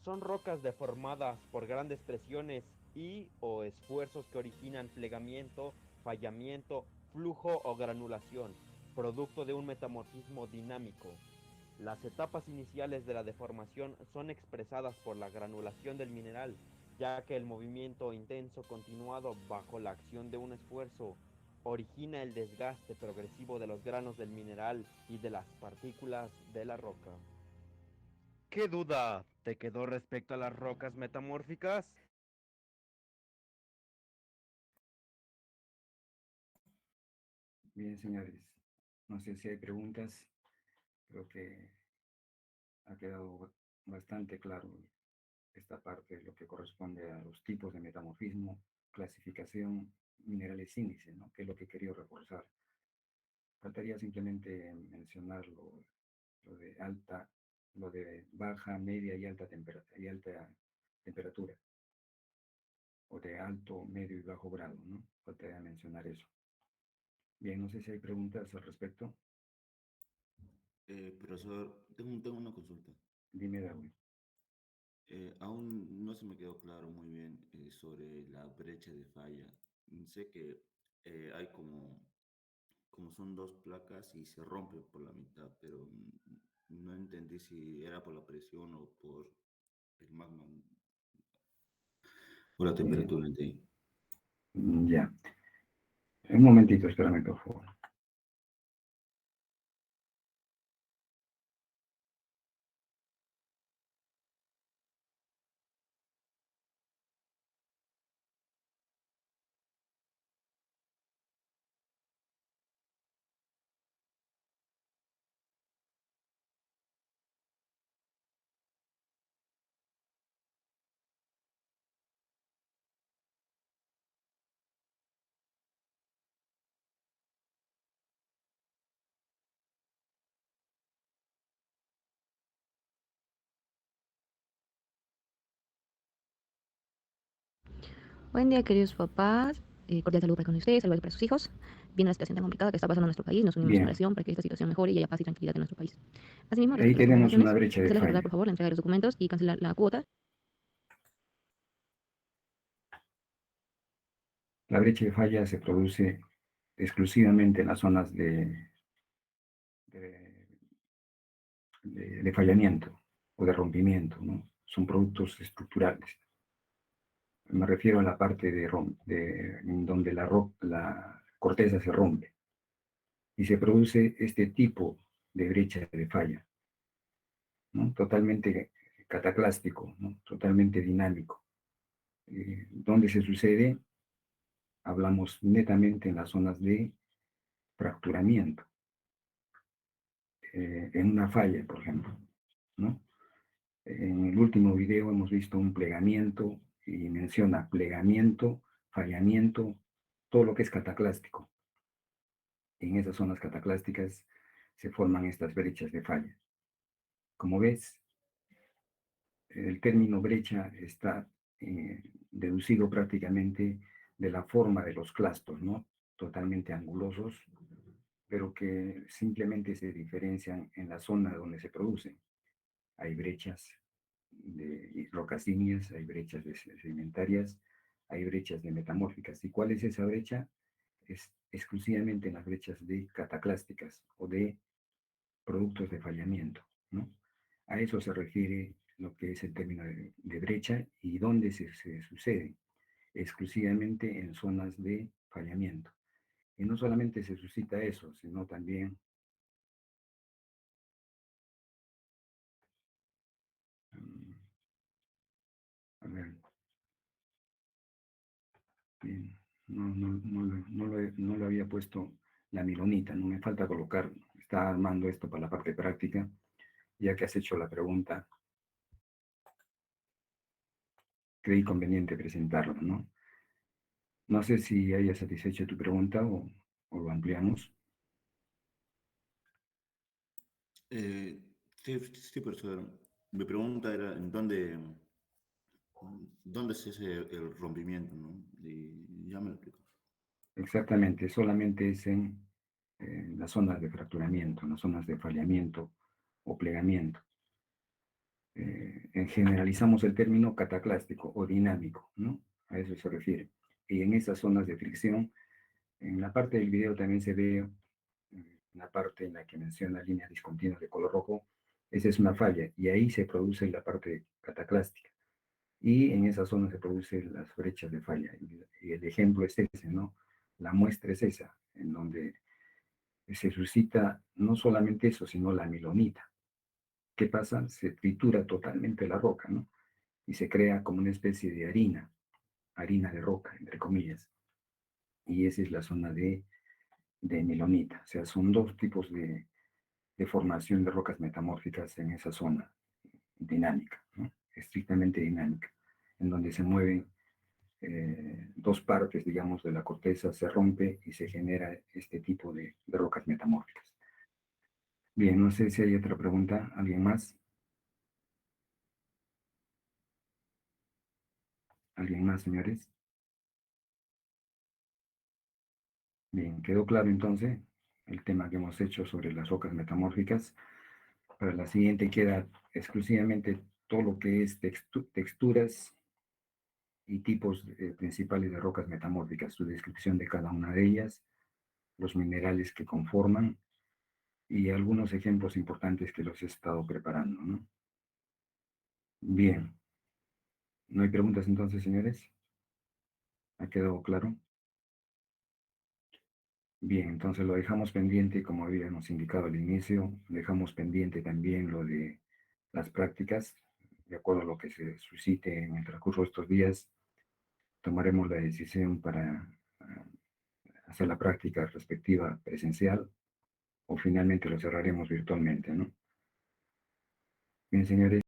Son rocas deformadas por grandes presiones y o esfuerzos que originan plegamiento, fallamiento, flujo o granulación, producto de un metamorfismo dinámico. Las etapas iniciales de la deformación son expresadas por la granulación del mineral, ya que el movimiento intenso continuado bajo la acción de un esfuerzo origina el desgaste progresivo de los granos del mineral y de las partículas de la roca. ¿Qué duda te quedó respecto a las rocas metamórficas? Bien, señores, no sé si hay preguntas, creo que ha quedado bastante claro esta parte, lo que corresponde a los tipos de metamorfismo, clasificación, minerales índice, ¿no? Que es lo que quería reforzar. Faltaría simplemente mencionar lo de alta, lo de baja, media y alta temperatura, o de alto, medio y bajo grado, ¿no? Faltaría mencionar eso. Bien, no sé si hay preguntas al respecto. Profesor, tengo una consulta. Dime, Darwin. Aún no se me quedó claro muy bien sobre la brecha de falla. Sé que hay como son dos placas y se rompe por la mitad, pero no entendí si era por la presión o por el magma, por la Eh, temperatura de ahí. ya. Un momentito, espérame, por favor. Buen día, queridos papás. Cordial saludo para con ustedes, saludos para sus hijos. Viendo la situación tan complicada que está pasando en nuestro país, nos unimos en Bien, oración para que esta situación mejore y haya paz y tranquilidad en nuestro país. Asimismo, ahí respecto a las tenemos una recomendaciones, brecha de hacerles recordar, falla. por favor, la entrega de los documentos y cancelar la cuota. La brecha de falla se produce exclusivamente en las zonas de, de fallamiento o de rompimiento, ¿no? Son productos estructurales. Me refiero a la parte en donde la corteza se rompe y se produce este tipo de brecha de falla, ¿no? Totalmente cataclástico, ¿no? Totalmente dinámico. ¿Dónde se sucede? Hablamos netamente en las zonas de fracturamiento, en una falla, por ejemplo, ¿no? En el último video hemos visto un plegamiento y menciona plegamiento, fallamiento, todo lo que es cataclástico. En esas zonas cataclásticas se forman estas brechas de falla. Como ves, el término brecha está deducido prácticamente de la forma de los clastos, ¿no? Totalmente angulosos, pero que simplemente se diferencian en la zona donde se producen. Hay brechas de rocas ígneas, hay brechas de sedimentarias, hay brechas de metamórficas. ¿Y cuál es esa brecha? Es exclusivamente en las brechas de cataclásticas o de productos de fallamiento, ¿no? A eso se refiere lo que es el término de brecha y dónde se sucede, exclusivamente en zonas de fallamiento. Y no solamente se suscita eso, sino también, a ver, bien, no lo había puesto la milonita, no me falta colocar, está armando esto para la parte práctica, ya que has hecho la pregunta, creí conveniente presentarlo, ¿no? No sé si haya satisfecho tu pregunta o lo ampliamos. Sí, sí, profesor. Mi pregunta era, ¿dónde se hace el rompimiento, no? Y ya me lo explico. Exactamente, solamente es en las zonas de fracturamiento, en las zonas de fallamiento o plegamiento. Generalizamos el término cataclástico o dinámico, ¿no? A eso se refiere. Y en esas zonas de fricción, en la parte del video también se ve la parte en la que menciona líneas discontinuas de color rojo, esa es una falla, y ahí se produce la parte cataclástica. Y en esa zona se producen las brechas de falla. Y el ejemplo es ese, ¿no? La muestra es esa, en donde se suscita no solamente eso, sino la milonita. ¿Qué pasa? Se tritura totalmente la roca, ¿no? Y se crea como una especie de harina de roca, entre comillas. Y esa es la zona de milonita. O sea, son dos tipos de formación de rocas metamórficas en esa zona dinámica, ¿no? Estrictamente dinámica, en donde se mueven dos partes, digamos, de la corteza, se rompe y se genera este tipo de rocas metamórficas. Bien, no sé si hay otra pregunta. ¿Alguien más? ¿Alguien más, señores? Bien, quedó claro entonces el tema que hemos hecho sobre las rocas metamórficas. Para la siguiente queda exclusivamente todo lo que es texturas y tipos principales de rocas metamórficas, su descripción de cada una de ellas, los minerales que conforman y algunos ejemplos importantes que los he estado preparando, ¿no? Bien, ¿no hay preguntas entonces, señores? ¿Ha quedado claro? Bien, entonces lo dejamos pendiente, como habíamos indicado al inicio, dejamos pendiente también lo de las prácticas, de acuerdo a lo que se suscite en el transcurso de estos días, tomaremos la decisión para hacer la práctica respectiva presencial o finalmente lo cerraremos virtualmente, ¿no? Bien, señores.